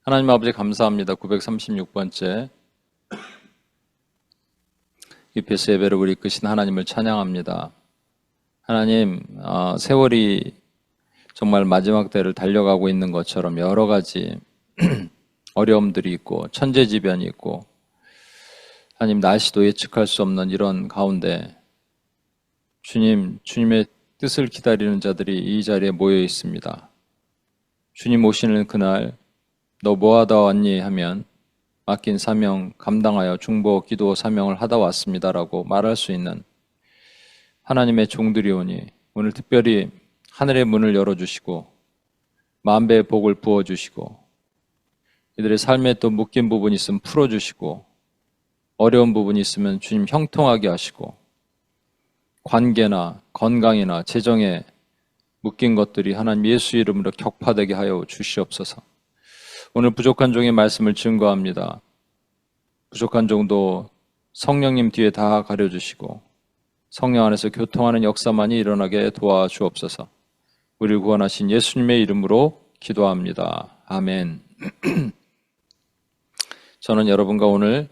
하나님 아버지 감사합니다. 936번째 EPS 예배를 우리 이끄신 하나님을 찬양합니다. 하나님, 세월이 정말 마지막 때를 달려가고 있는 것처럼 여러 가지 어려움들이 있고 천재지변이 있고 하나님 날씨도 예측할 수 없는 이런 가운데 주님의 뜻을 기다리는 자들이 이 자리에 모여 있습니다. 주님 오시는 그날 너 뭐하다 왔니 하면 맡긴 사명 감당하여 중보 기도 사명을 하다 왔습니다라고 말할 수 있는 하나님의 종들이 오니 오늘 특별히 하늘의 문을 열어주시고 만배의 복을 부어주시고 이들의 삶에 또 묶인 부분이 있으면 풀어주시고 어려운 부분이 있으면 주님 형통하게 하시고 관계나 건강이나 재정에 묶인 것들이 하나님 예수 이름으로 격파되게 하여 주시옵소서. 오늘 부족한 종의 말씀을 증거합니다. 부족한 종도 성령님 뒤에 다 가려주시고 성령 안에서 교통하는 역사만이 일어나게 도와주옵소서. 우리를 구원하신 예수님의 이름으로 기도합니다. 아멘. 저는 여러분과 오늘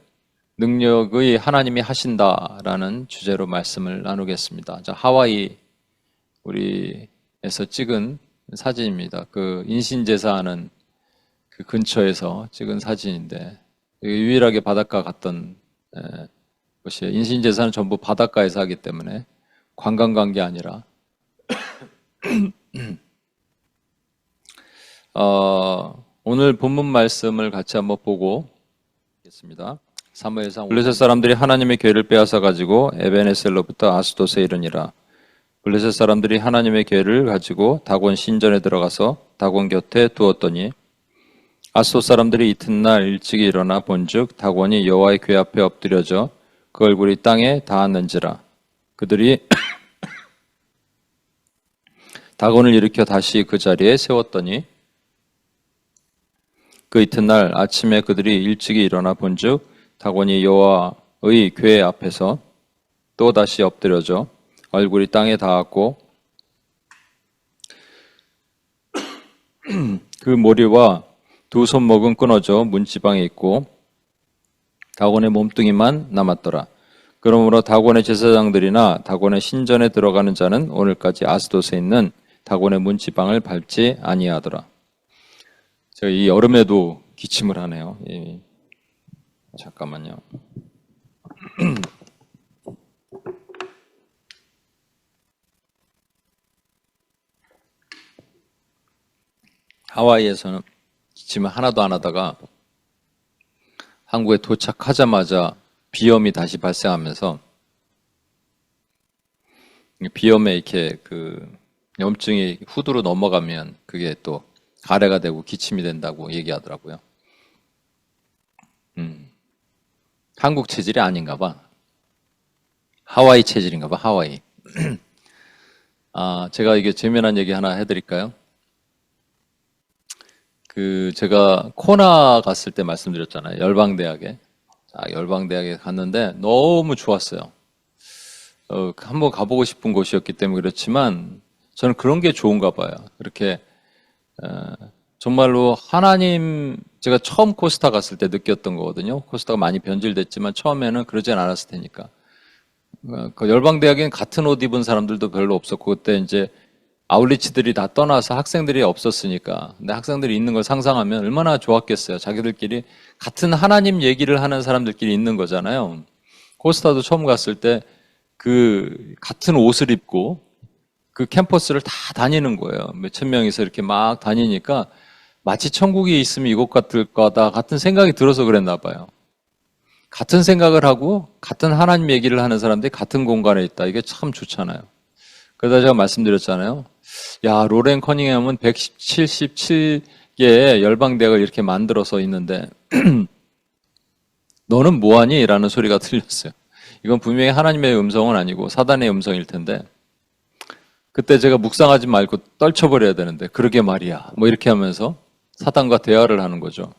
능력의 하나님이 하신다라는 주제로 말씀을 나누겠습니다. 하와이 우리에서 찍은 사진입니다. 그 인신제사하는 그 근처에서 찍은 사진인데 유일하게 바닷가 갔던 것이에요. 인신제사는 전부 바닷가에서 하기 때문에 관광 간 게 아니라 오늘 본문 말씀을 같이 한번 보고 있습니다. 사무엘상 블레셋 사람들이 하나님의 궤를 빼앗아 가지고 에베네셀로부터 아스돗에 이르니라. 블레셋 사람들이 하나님의 궤를 가지고 다곤 신전에 들어가서 다곤 곁에 두었더니 아스돗 사람들이 이튿날 일찍이 일어나 본즉 다곤이 여호와의 궤 앞에 엎드려져 그 얼굴이 땅에 닿았는지라. 그들이 다곤을 일으켜 다시 그 자리에 세웠더니 그 이튿날 아침에 그들이 일찍이 일어나 본즉 다곤이 여호와의 궤 앞에서 또 다시 엎드려져 얼굴이 땅에 닿았고 그 머리와 두 손목은 끊어져 문지방에 있고 다곤의 몸뚱이만 남았더라. 그러므로 다곤의 제사장들이나 다곤의 신전에 들어가는 자는 오늘까지 아스돗에 있는 다곤의 문지방을 밟지 아니하더라. 제가 이 여름에도 기침을 하네요. 잠깐만요. 하와이에서는 기침을 하나도 안 하다가 한국에 도착하자마자 비염이 다시 발생하면서 비염에 이렇게 그 염증이 후두로 넘어가면 그게 또 가래가 되고 기침이 된다고 얘기하더라고요. 한국 체질이 아닌가 봐. 하와이 체질인가 봐, 하와이. 제가 이게 재미난 얘기 하나 해드릴까요? 제가 코나 갔을 때 말씀드렸잖아요. 열방대학에. 열방대학에 갔는데 너무 좋았어요. 한번 가보고 싶은 곳이었기 때문에 그렇지만 저는 그런 게 좋은가 봐요. 그렇게, 정말로 하나님, 제가 처음 코스타 갔을 때 느꼈던 거거든요. 코스타가 많이 변질됐지만 처음에는 그러진 않았을 테니까. 그 열방대학에는 같은 옷 입은 사람들도 별로 없었고, 그때 이제 아울리치들이 다 떠나서 학생들이 없었으니까. 근데 학생들이 있는 걸 상상하면 얼마나 좋았겠어요. 자기들끼리 같은 하나님 얘기를 하는 사람들끼리 있는 거잖아요. 코스타도 처음 갔을 때 같은 옷을 입고 그 캠퍼스를 다 다니는 거예요. 몇천 명이서 이렇게 막 다니니까 마치 천국에 있으면 이곳 같을 거다 같은 생각이 들어서 그랬나 봐요. 같은 생각을 하고 같은 하나님 얘기를 하는 사람들이 같은 공간에 있다. 이게 참 좋잖아요. 그러다 제가 말씀드렸잖아요. 야, 로렌 커닝햄은 177개의 열방대학을 이렇게 만들어서 있는데 너는 뭐하니? 라는 소리가 들렸어요. 이건 분명히 하나님의 음성은 아니고 사단의 음성일 텐데 그때 제가 묵상하지 말고 떨쳐버려야 되는데 그러게 말이야. 뭐 이렇게 하면서 사단과 대화를 하는 거죠.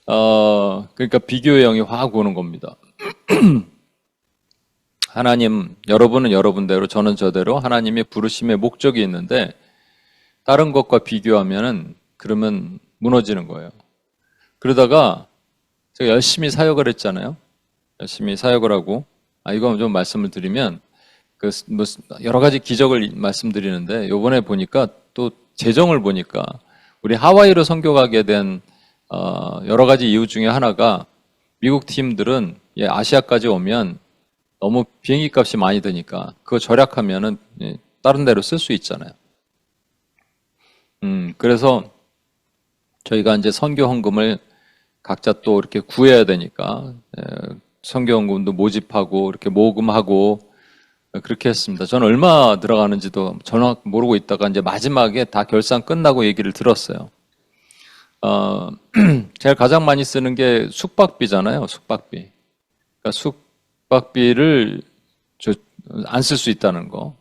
그러니까 비교의 영이 확 오는 겁니다. 하나님, 여러분은 여러분대로 저는 저대로 하나님의 부르심의 목적이 있는데 다른 것과 비교하면은 그러면 무너지는 거예요. 그러다가 제가 열심히 사역을 했잖아요. 열심히 사역을 하고, 이거 좀 말씀을 드리면, 뭐 여러 가지 기적을 말씀드리는데, 요번에 보니까 또 재정을 보니까, 우리 하와이로 선교 가게 된, 여러 가지 이유 중에 하나가, 미국 팀들은 아시아까지 오면 너무 비행기 값이 많이 드니까, 그거 절약하면은 다른 데로 쓸 수 있잖아요. 그래서 저희가 이제 선교 헌금을 각자 또 이렇게 구해야 되니까 선교 헌금도 모집하고 이렇게 모금하고 그렇게 했습니다. 저는 얼마 들어가는지도 정확 모르고 있다가 이제 마지막에 다 결산 끝나고 얘기를 들었어요. 제가 가장 많이 쓰는 게 숙박비잖아요. 숙박비. 그러니까 숙박비를 안 쓸 수 있다는 거.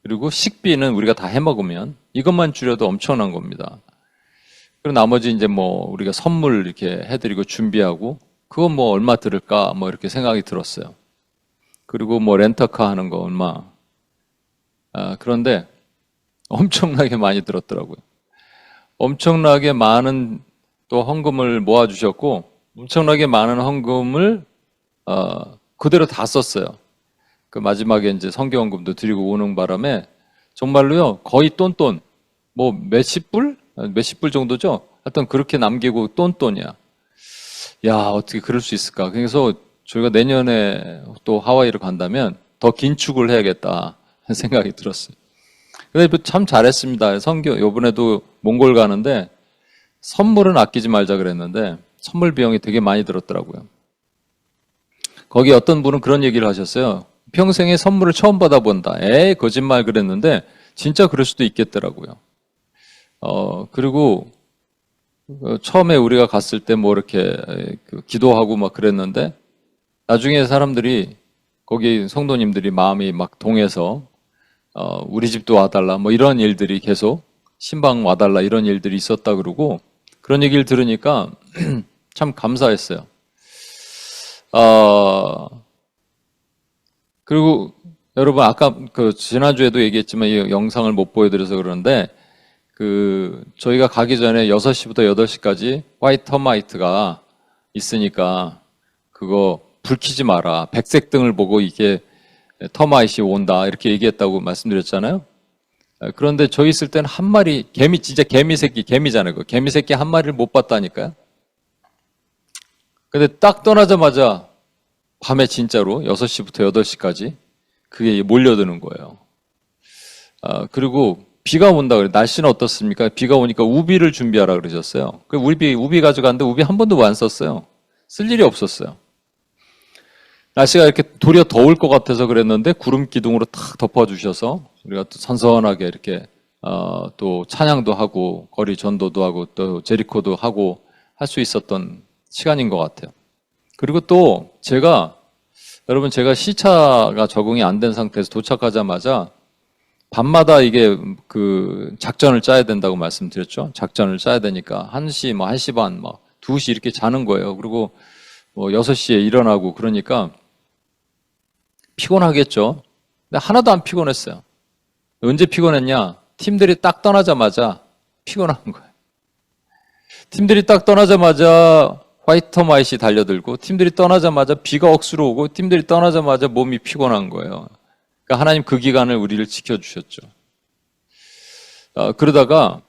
그리고 식비는 우리가 다 해먹으면 이것만 줄여도 엄청난 겁니다. 그리고 나머지 이제 뭐 우리가 선물 이렇게 해드리고 준비하고 그건 뭐 얼마 들을까 뭐 이렇게 생각이 들었어요. 그리고 뭐 렌터카 하는 거 얼마. 그런데 엄청나게 많이 들었더라고요. 엄청나게 많은 또 헌금을 모아주셨고 엄청나게 많은 헌금을 그대로 다 썼어요. 그 마지막에 이제 선교헌금도 드리고 오는 바람에 정말로요 거의 똔똔 뭐 몇십 불 정도죠. 하여튼 그렇게 남기고 똔똔이야. 야 어떻게 그럴 수 있을까? 그래서 저희가 내년에 또 하와이를 간다면 더 긴축을 해야겠다 하는 생각이 들었어요. 근데 참 잘했습니다. 선교 요번에도 몽골 가는데 선물은 아끼지 말자 그랬는데 선물 비용이 되게 많이 들었더라고요. 거기 어떤 분은 그런 얘기를 하셨어요. 평생에 선물을 처음 받아본다. 거짓말 그랬는데 진짜 그럴 수도 있겠더라고요. 그리고 처음에 우리가 갔을 때 뭐 이렇게 기도하고 막 그랬는데 나중에 사람들이 거기 성도님들이 마음이 막 동해서 우리 집도 와달라 뭐 이런 일들이 계속 신방 와달라 이런 일들이 있었다 그러고 그런 얘기를 들으니까 참 감사했어요. 그리고 여러분 아까 지난주에도 얘기했지만 이 영상을 못 보여드려서 그러는데 저희가 가기 전에 6시부터 8시까지 화이트 터마이트가 있으니까 그거 불 켜지 마라. 백색 등을 보고 이게 터마이트이 온다. 이렇게 얘기했다고 말씀드렸잖아요. 그런데 저희 있을 때는 한 마리, 진짜 개미잖아요. 개미 새끼 한 마리를 못 봤다니까요. 근데 딱 떠나자마자 밤에 진짜로 6시부터 8시까지 그게 몰려드는 거예요. 그리고 비가 온다 그래. 날씨는 어떻습니까? 비가 오니까 우비를 준비하라 그러셨어요. 그 우비 가져갔는데 우비 한 번도 안 썼어요. 쓸 일이 없었어요. 날씨가 이렇게 도리어 더울 것 같아서 그랬는데 구름 기둥으로 탁 덮어주셔서 우리가 또 선선하게 이렇게 또 찬양도 하고 거리 전도도 하고 또 제리코도 하고 할 수 있었던 시간인 것 같아요. 그리고 또 여러분 제가 시차가 적응이 안 된 상태에서 도착하자마자 밤마다 이게 작전을 짜야 된다고 말씀드렸죠. 작전을 짜야 되니까 1시, 1시 반, 2시 이렇게 자는 거예요. 그리고 6시에 일어나고 그러니까 피곤하겠죠. 근데 하나도 안 피곤했어요. 언제 피곤했냐? 팀들이 딱 떠나자마자 피곤한 거예요. 팀들이 딱 떠나자마자 화이트 마이시 달려들고 팀들이 떠나자마자 비가 억수로 오고 팀들이 떠나자마자 몸이 피곤한 거예요. 그러니까 하나님 그 기간을 우리를 지켜주셨죠. 그러다가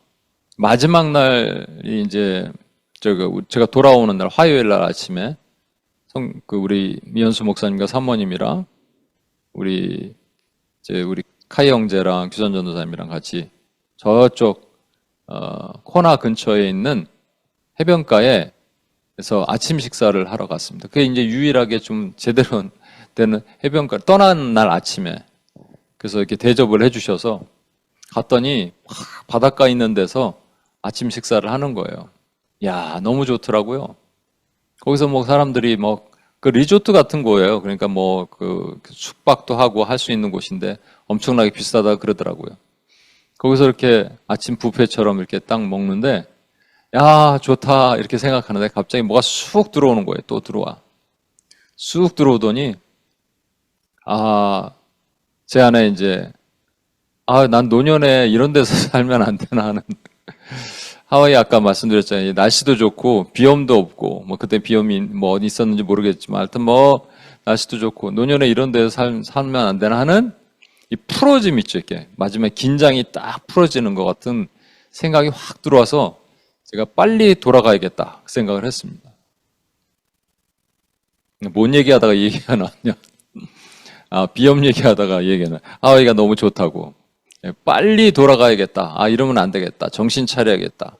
마지막 날이 이제 제가 돌아오는 날 화요일 날 아침에 우리 미연수 목사님과 사모님이랑 우리 카이 형제랑 규선 전도사님이랑 같이 저쪽 코나 근처에 있는 해변가에 그래서 아침 식사를 하러 갔습니다. 그게 이제 유일하게 좀 제대로 되는 해변가 떠난 날 아침에 그래서 이렇게 대접을 해주셔서 갔더니 바닷가 있는 데서 아침 식사를 하는 거예요. 야 너무 좋더라고요. 거기서 뭐 사람들이 리조트 같은 거예요. 그러니까 숙박도 하고 할 수 있는 곳인데 엄청나게 비싸다 그러더라고요. 거기서 이렇게 아침 뷔페처럼 이렇게 딱 먹는데 야 좋다 이렇게 생각하는데 갑자기 뭐가 쑥 들어오는 거예요. 또 들어와. 쑥 들어오더니 제 안에 이제 난 노년에 이런 데서 살면 안 되나 하는 하와이 아까 말씀드렸잖아요. 날씨도 좋고 비염도 없고 뭐 그때 비염이 뭐 어디 있었는지 모르겠지만 하여튼 뭐 날씨도 좋고 노년에 이런 데서 살면 안 되나 하는 이 풀어짐 있죠. 이렇게 마지막에 긴장이 딱 풀어지는 것 같은 생각이 확 들어와서 제가 빨리 돌아가야겠다 그 생각을 했습니다. 뭔 얘기하다가 이 얘기가 나왔냐? 비염 얘기하다가 이 얘기가 나. 하와이가 너무 좋다고. 빨리 돌아가야겠다. 이러면 안 되겠다. 정신 차려야겠다.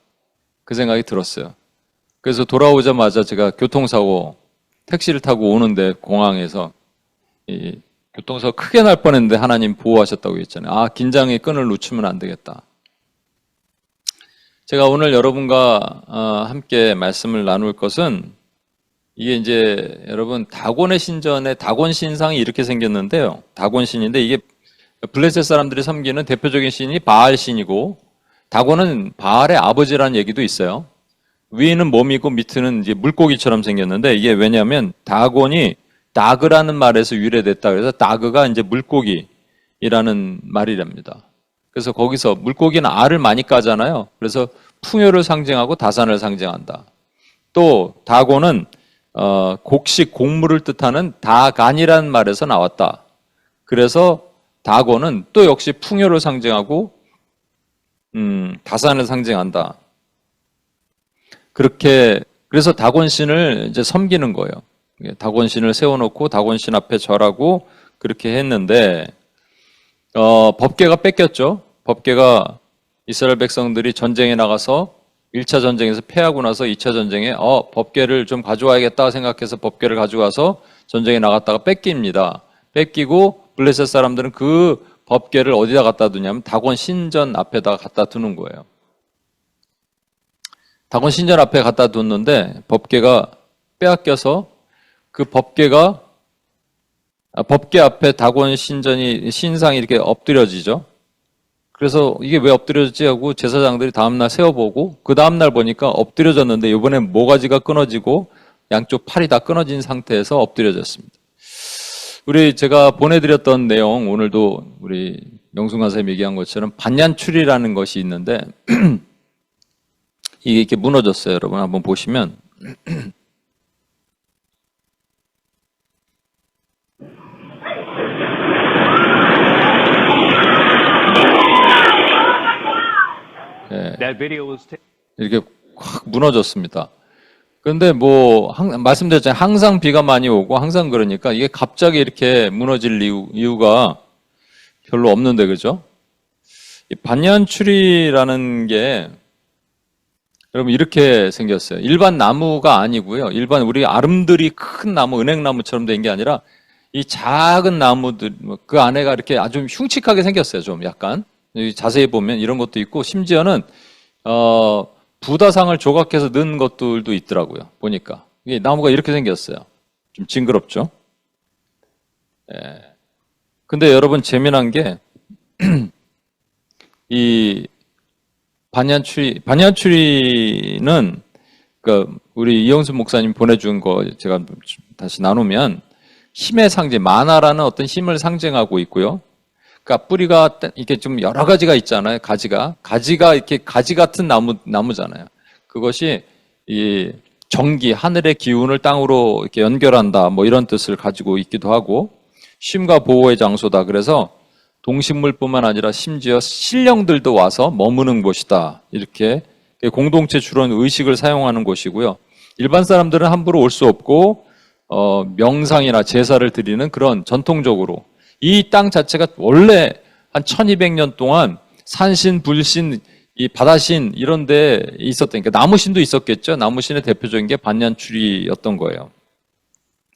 그 생각이 들었어요. 그래서 돌아오자마자 제가 교통사고 택시를 타고 오는데 공항에서 이 교통사고 크게 날 뻔했는데 하나님 보호하셨다고 했잖아요. 긴장의 끈을 놓치면 안 되겠다. 제가 오늘 여러분과 함께 말씀을 나눌 것은 이게 이제 여러분 다곤의 신전에 다곤 신상이 이렇게 생겼는데요. 다곤 신인데 이게 블레셋 사람들이 섬기는 대표적인 신이 바알 신이고 다곤은 바알의 아버지라는 얘기도 있어요. 위에는 몸이고 밑에는 이제 물고기처럼 생겼는데 이게 왜냐하면 다곤이 다그라는 말에서 유래됐다. 그래서 다그가 이제 물고기라는 말이랍니다. 그래서 거기서 물고기는 알을 많이 까잖아요. 그래서 풍요를 상징하고 다산을 상징한다. 또 다곤은 곡식 곡물을 뜻하는 다간이라는 말에서 나왔다. 그래서 다곤은 또 역시 풍요를 상징하고 다산을 상징한다. 그렇게 그래서 다곤신을 이제 섬기는 거예요. 다곤신을 세워놓고 다곤신 앞에 절하고 그렇게 했는데 법궤가 뺏겼죠. 법궤가 이스라엘 백성들이 전쟁에 나가서 1차 전쟁에서 패하고 나서 2차 전쟁에 법궤를 좀 가져와야겠다 생각해서 법궤를 가져가서 전쟁에 나갔다가 뺏깁니다. 뺏기고 블레셋 사람들은 그 법궤를 어디다 갖다 두냐면 다곤 신전 앞에다 갖다 두는 거예요. 다곤 신전 앞에 갖다 뒀는데 법궤가 빼앗겨서 그 법궤 앞에 다곤 신상이 이렇게 엎드려지죠. 그래서 이게 왜 엎드려졌지 하고 제사장들이 다음날 세워보고 그 다음날 보니까 엎드려졌는데 이번엔 모가지가 끊어지고 양쪽 팔이 다 끊어진 상태에서 엎드려졌습니다. 제가 보내드렸던 내용 오늘도 우리 명순관 선생님이 얘기한 것처럼 반얀출이라는 것이 있는데 이게 이렇게 무너졌어요. 여러분 한번 보시면 이렇게 확 무너졌습니다. 그런데 말씀드렸잖아요. 항상 비가 많이 오고 항상 그러니까 이게 갑자기 이렇게 무너질 이유가 별로 없는데, 그죠? 이 반얀출이라는 게 여러분 이렇게 생겼어요. 일반 나무가 아니고요. 일반 우리 아름드리 큰 나무, 은행나무처럼 된 게 아니라 이 작은 나무들, 그 안에가 이렇게 아주 흉측하게 생겼어요. 좀 약간. 자세히 보면 이런 것도 있고 심지어는 부다상을 조각해서 넣은 것들도 있더라고요. 보니까 이게 나무가 이렇게 생겼어요. 좀 징그럽죠. 근데 여러분 재미난 게 이 반얀추리는 그러니까 우리 이영수 목사님 보내준 거 제가 다시 나누면 힘의 상징, 만화라는 어떤 힘을 상징하고 있고요. 그러니까 뿌리가 이렇게 좀 여러 가지가 있잖아요. 가지가 이렇게 가지 같은 나무잖아요. 그것이 이 정기, 하늘의 기운을 땅으로 이렇게 연결한다. 뭐 이런 뜻을 가지고 있기도 하고, 쉼과 보호의 장소다. 그래서 동식물뿐만 아니라 심지어 신령들도 와서 머무는 곳이다. 이렇게 공동체 주론 의식을 사용하는 곳이고요. 일반 사람들은 함부로 올 수 없고 명상이나 제사를 드리는 그런 전통적으로 이 땅 자체가 원래 한 1200년 동안 산신, 불신, 이 바다신 이런 데 있었다니까 나무신도 있었겠죠. 나무신의 대표적인 게 반얀추리였던 거예요.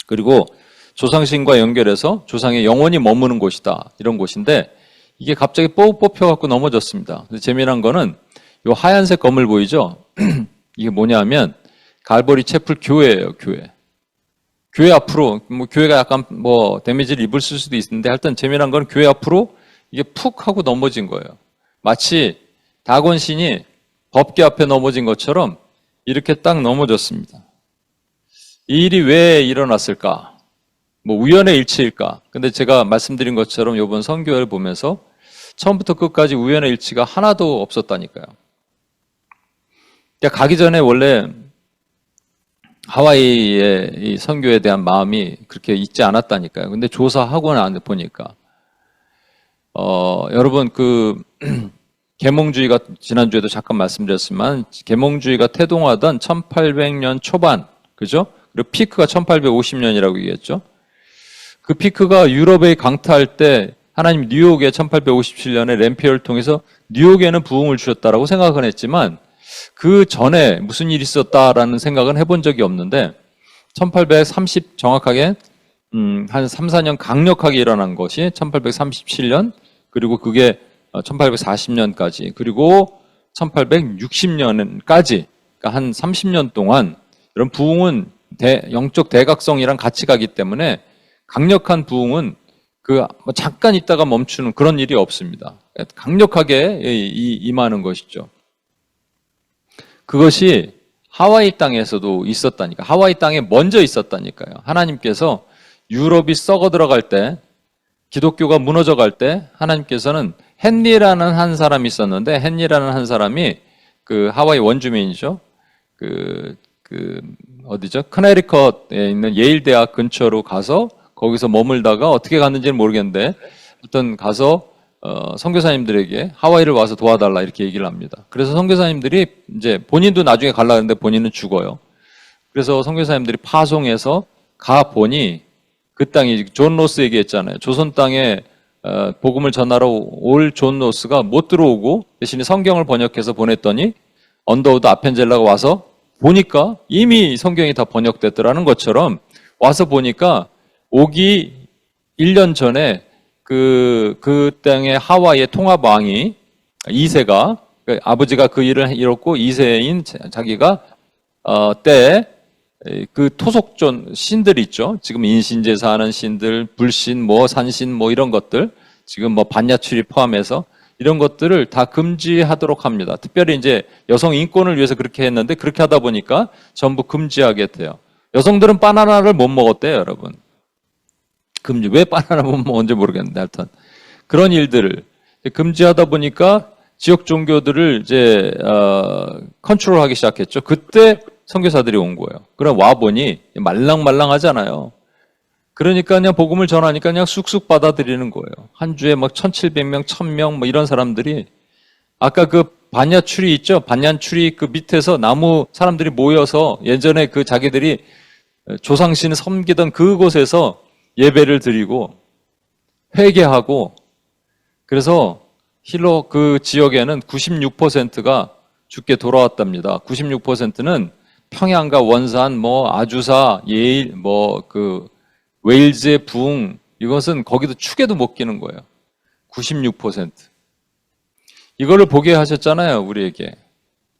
그리고 조상신과 연결해서 조상의 영혼이 머무는 곳이다. 이런 곳인데 이게 갑자기 뽑혀갖고 넘어졌습니다. 근데 재미난 거는 이 하얀색 건물 보이죠? 이게 뭐냐면 갈보리 채플 교회예요. 교회 앞으로 교회가 약간 데미지를 입을 수도 있는데 하여튼 재미난 건 교회 앞으로 이게 푹 하고 넘어진 거예요. 마치 다곤신이 법궤 앞에 넘어진 것처럼 이렇게 딱 넘어졌습니다. 이 일이 왜 일어났을까? 우연의 일치일까? 근데 제가 말씀드린 것처럼 이번 선교회를 보면서 처음부터 끝까지 우연의 일치가 하나도 없었다니까요. 가기 전에 원래 하와이의 이 선교에 대한 마음이 그렇게 있지 않았다니까요. 근데 조사하고 보니까 여러분 계몽주의가 지난주에도 잠깐 말씀드렸지만 계몽주의가 태동하던 1800년 초반, 그죠? 그리고 피크가 1850년이라고 얘기했죠. 그 피크가 유럽에 강타할 때 하나님 뉴욕에 1857년에 램피어를 통해서 뉴욕에는 부흥을 주셨다라고 생각은 했지만 그 전에 무슨 일이 있었다라는 생각은 해본 적이 없는데 1830 정확하게 한 3, 4년 강력하게 일어난 것이 1837년 그리고 그게 1840년까지 그리고 1860년까지 그러니까 한 30년 동안 이런 부흥은 영적 대각성이랑 같이 가기 때문에 강력한 부흥은 잠깐 있다가 멈추는 그런 일이 없습니다. 강력하게 임하는 것이죠. 그것이 하와이 땅에서도 있었다니까. 하와이 땅에 먼저 있었다니까요. 하나님께서 유럽이 썩어 들어갈 때, 기독교가 무너져 갈 때 하나님께서는 헨리라는 한 사람이 있었는데 헨리라는 한 사람이 그 하와이 원주민이죠. 어디죠? 커네리컷에 있는 예일 대학 근처로 가서 거기서 머물다가 어떻게 갔는지는 모르겠는데 어떤 가서 선교사님들에게 하와이를 와서 도와달라 이렇게 얘기를 합니다. 그래서 선교사님들이 이제 본인도 나중에 가려고 하는데 본인은 죽어요. 그래서 선교사님들이 파송해서 가 보니 그 땅이 존 로스 얘기했잖아요. 조선 땅에 복음을 전하러 올 존 로스가 못 들어오고 대신에 성경을 번역해서 보냈더니 언더우드 아펜젤라가 와서 보니까 이미 성경이 다 번역됐더라는 것처럼 와서 보니까 오기 1년 전에 그 땅의 하와이의 통합왕이 2세가 아버지가 그 일을 이뤘고 2세인 자기가 때 그 토속존 신들 있죠. 지금 인신제사 하는 신들, 불신, 산신 이런 것들 지금 반야출이 포함해서 이런 것들을 다 금지하도록 합니다. 특별히 이제 여성 인권을 위해서 그렇게 했는데 그렇게 하다 보니까 전부 금지하게 돼요. 여성들은 바나나를 못 먹었대요, 여러분. 왜 바나나 못 먹었는지 모르겠는데 하여튼 그런 일들을 금지하다 보니까 지역 종교들을 이제 컨트롤하기 시작했죠. 그때 선교사들이 온 거예요. 그럼 와 보니 말랑말랑하잖아요. 그러니까 그냥 복음을 전하니까 그냥 쑥쑥 받아들이는 거예요. 한 주에 1,700명, 1,000명 이런 사람들이 아까 그 반야출이 있죠. 반야출이 그 밑에서 나무 사람들이 모여서 예전에 그 자기들이 조상신을 섬기던 그곳에서 예배를 드리고 회개하고 그래서 힐러 그 지역에는 96%가 죽게 돌아왔답니다. 96%는 평양과 원산, 아주사, 예일, 웨일즈의 부흥 이것은 거기도 축에도 못 끼는 거예요. 96%. 이거를 보게 하셨잖아요, 우리에게.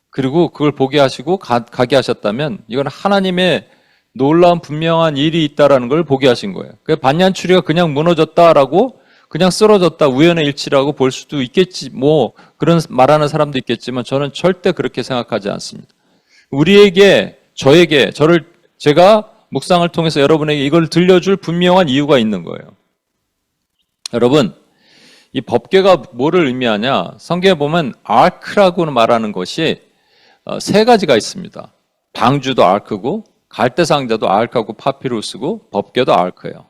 그리고 그걸 보게 하시고 가게 하셨다면 이건 하나님의 놀라운 분명한 일이 있다라는 걸 보게 하신 거예요. 반얀추리가 그냥 무너졌다라고 그냥 쓰러졌다 우연의 일치라고 볼 수도 있겠지 그런 말하는 사람도 있겠지만 저는 절대 그렇게 생각하지 않습니다. 우리에게 제가 묵상을 통해서 여러분에게 이걸 들려줄 분명한 이유가 있는 거예요. 여러분 이 법궤가 뭐를 의미하냐? 성경에 보면 아크라고 말하는 것이 세 가지가 있습니다. 방주도 아크고 갈대상자도 아크하고 파피루스고 법궤도 아크예요.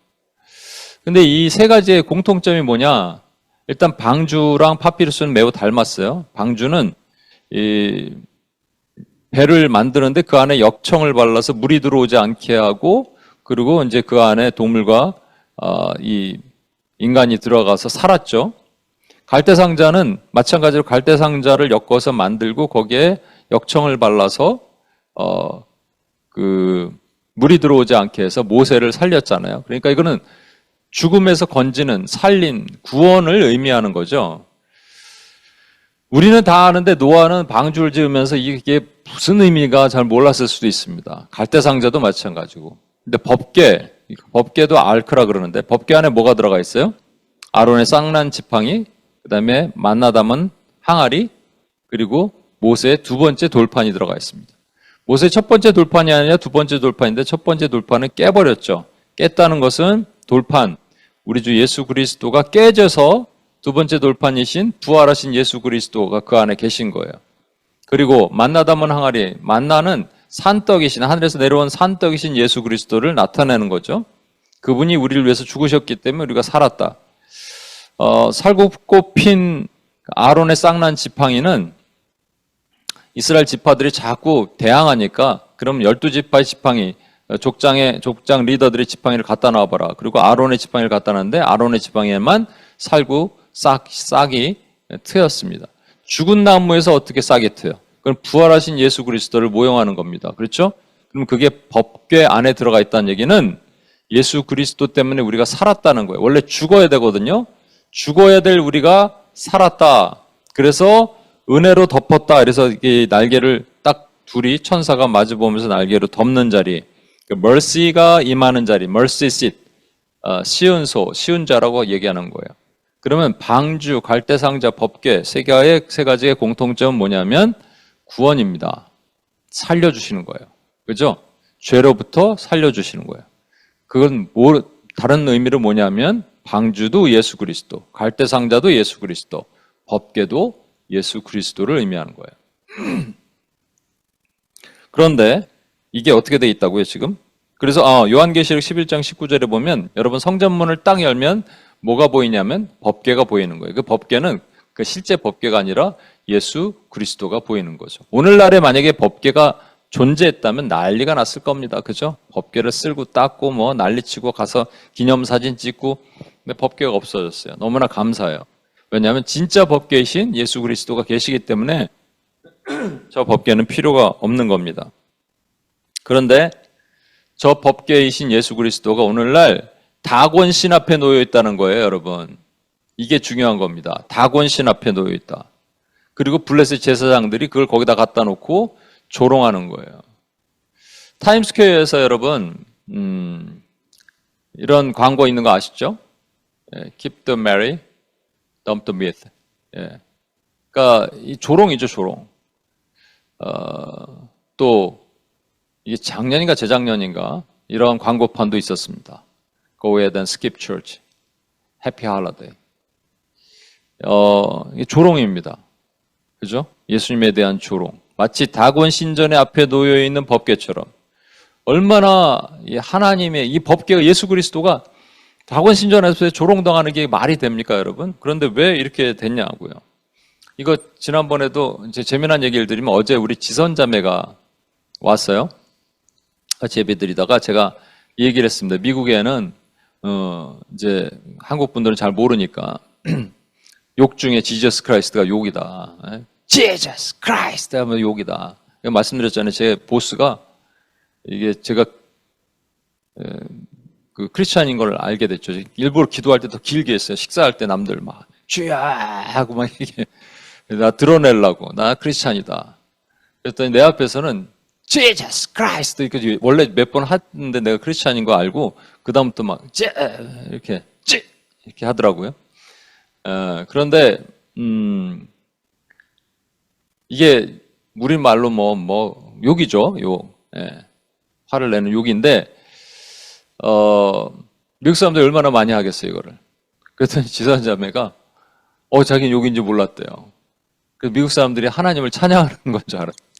근데 이 세 가지의 공통점이 뭐냐? 일단 방주랑 파피루스는 매우 닮았어요. 방주는 이 배를 만드는데 그 안에 역청을 발라서 물이 들어오지 않게 하고 그리고 이제 그 안에 동물과 이 인간이 들어가서 살았죠. 갈대상자는 마찬가지로 갈대상자를 엮어서 만들고 거기에 역청을 발라서 물이 들어오지 않게 해서 모세를 살렸잖아요. 그러니까 이거는 죽음에서 건지는 살림, 구원을 의미하는 거죠. 우리는 다 아는데 노아는 방주를 지으면서 이게 무슨 의미가 잘 몰랐을 수도 있습니다. 갈대상자도 마찬가지고. 근데 법궤도 알크라 그러는데 법궤 안에 뭐가 들어가 있어요? 아론의 쌍난 지팡이, 그 다음에 만나 담은 항아리, 그리고 모세의 두 번째 돌판이 들어가 있습니다. 모세의 첫 번째 돌판이 아니라 두 번째 돌판인데 첫 번째 돌판은 깨버렸죠. 깼다는 것은 돌판, 우리 주 예수 그리스도가 깨져서 두 번째 돌판이신 부활하신 예수 그리스도가 그 안에 계신 거예요. 그리고 만나다면 항아리, 만나는 산떡이신, 하늘에서 내려온 산떡이신 예수 그리스도를 나타내는 거죠. 그분이 우리를 위해서 죽으셨기 때문에 우리가 살았다. 살굽고 아론의 쌍난 지팡이는 이스라엘 지파들이 자꾸 대항하니까 그럼 12지파의 지팡이, 족장 리더들의 지팡이를 갖다 놔봐라. 그리고 아론의 지팡이를 갖다 놨는데 아론의 지팡이에만 싹이 트였습니다. 죽은 나무에서 어떻게 싹이 트여? 그럼 부활하신 예수 그리스도를 모형하는 겁니다. 그렇죠? 그럼 그게 법궤 안에 들어가 있다는 얘기는 예수 그리스도 때문에 우리가 살았다는 거예요. 원래 죽어야 되거든요. 죽어야 될 우리가 살았다. 그래서 은혜로 덮었다. 그래서 이 날개를 딱 둘이 천사가 마주보면서 날개로 덮는 자리, mercy가 임하는 자리, mercy seat, 시은 자라고 얘기하는 거예요. 그러면 방주, 갈대상자, 법궤 세 가지의 공통점은 뭐냐면 구원입니다. 살려주시는 거예요. 그죠? 죄로부터 살려주시는 거예요. 그건 다른 의미로 뭐냐면 방주도 예수 그리스도, 갈대상자도 예수 그리스도, 법궤도 예수 그리스도를 의미하는 거예요. 그런데 이게 어떻게 돼 있다고요, 지금? 그래서 요한계시록 11장 19절에 보면 여러분 성전문을 딱 열면 뭐가 보이냐면 법궤가 보이는 거예요. 그 법궤는 그 실제 법궤가 아니라 예수 그리스도가 보이는 거죠. 오늘날에 만약에 법궤가 존재했다면 난리가 났을 겁니다. 그죠? 법궤를 쓸고 닦고 뭐 난리치고 가서 기념사진 찍고, 근데 법궤가 없어졌어요. 너무나 감사해요. 왜냐하면 진짜 법궤이신 예수 그리스도가 계시기 때문에 저 법궤는 필요가 없는 겁니다. 그런데 저 법궤이신 예수 그리스도가 오늘날 다곤신 앞에 놓여 있다는 거예요, 여러분. 이게 중요한 겁니다. 다곤신 앞에 놓여 있다. 그리고 블레셋 제사장들이 그걸 거기다 갖다 놓고 조롱하는 거예요. 타임스퀘어에서 여러분 이런 광고 있는 거 아시죠? Keep the merry, dump the myth. 그러니까 이 조롱이죠, 조롱. 또 이게 작년인가 재작년인가 이런 광고판도 있었습니다. Go ahead and skip church. Happy holiday. 이게 조롱입니다. 그죠? 예수님에 대한 조롱. 마치 다곤 신전의 앞에 놓여 있는 법궤처럼. 얼마나 하나님의 이 법궤가 예수 그리스도가 다곤 신전에서 조롱당하는 게 말이 됩니까, 여러분? 그런데 왜 이렇게 됐냐고요. 이거 지난번에도 이제 재미난 얘기를 드리면 어제 우리 지선자매가 왔어요. 같이 예배 드리다가 제가 이 얘기를 했습니다. 미국에는 이제 한국 분들은 잘 모르니까 욕 중에 지저스 크라이스트가 욕이다. 지저스 크라이스트 하면 욕이다. 말씀드렸잖아요. 제 보스가 이게 제가 그 크리스찬인 걸 알게 됐죠. 일부러 기도할 때 더 길게 했어요. 식사할 때 남들 막 주야 하고 막 이게 나 드러내려고 나 크리스찬이다. 그랬더니 내 앞에서는 Jesus Christ 이렇게 원래 몇 번 하는데 내가 크리스찬인 거 알고 그 다음부터 막 이렇게 하더라고요. 그런데 이게 우리말로 뭐 욕이죠. 욕. 화를 내는 욕인데 미국 사람들이 얼마나 많이 하겠어요, 이거를. 그랬더니 지선자매가 자기는 욕인지 몰랐대요. 그래서 미국 사람들이 하나님을 찬양하는 건 줄 알았어요.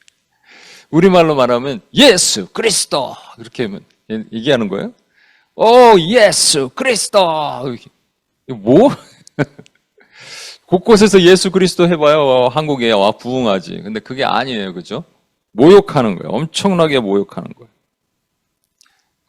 우리말로 말하면 예수 그리스도 이렇게 얘기하는 거예요. 예수 그리스도 뭐? 곳곳에서 예수 그리스도 해봐요. 한국에 와 부흥하지. 근데 그게 아니에요, 그죠? 모욕하는 거예요. 엄청나게 모욕하는 거예요.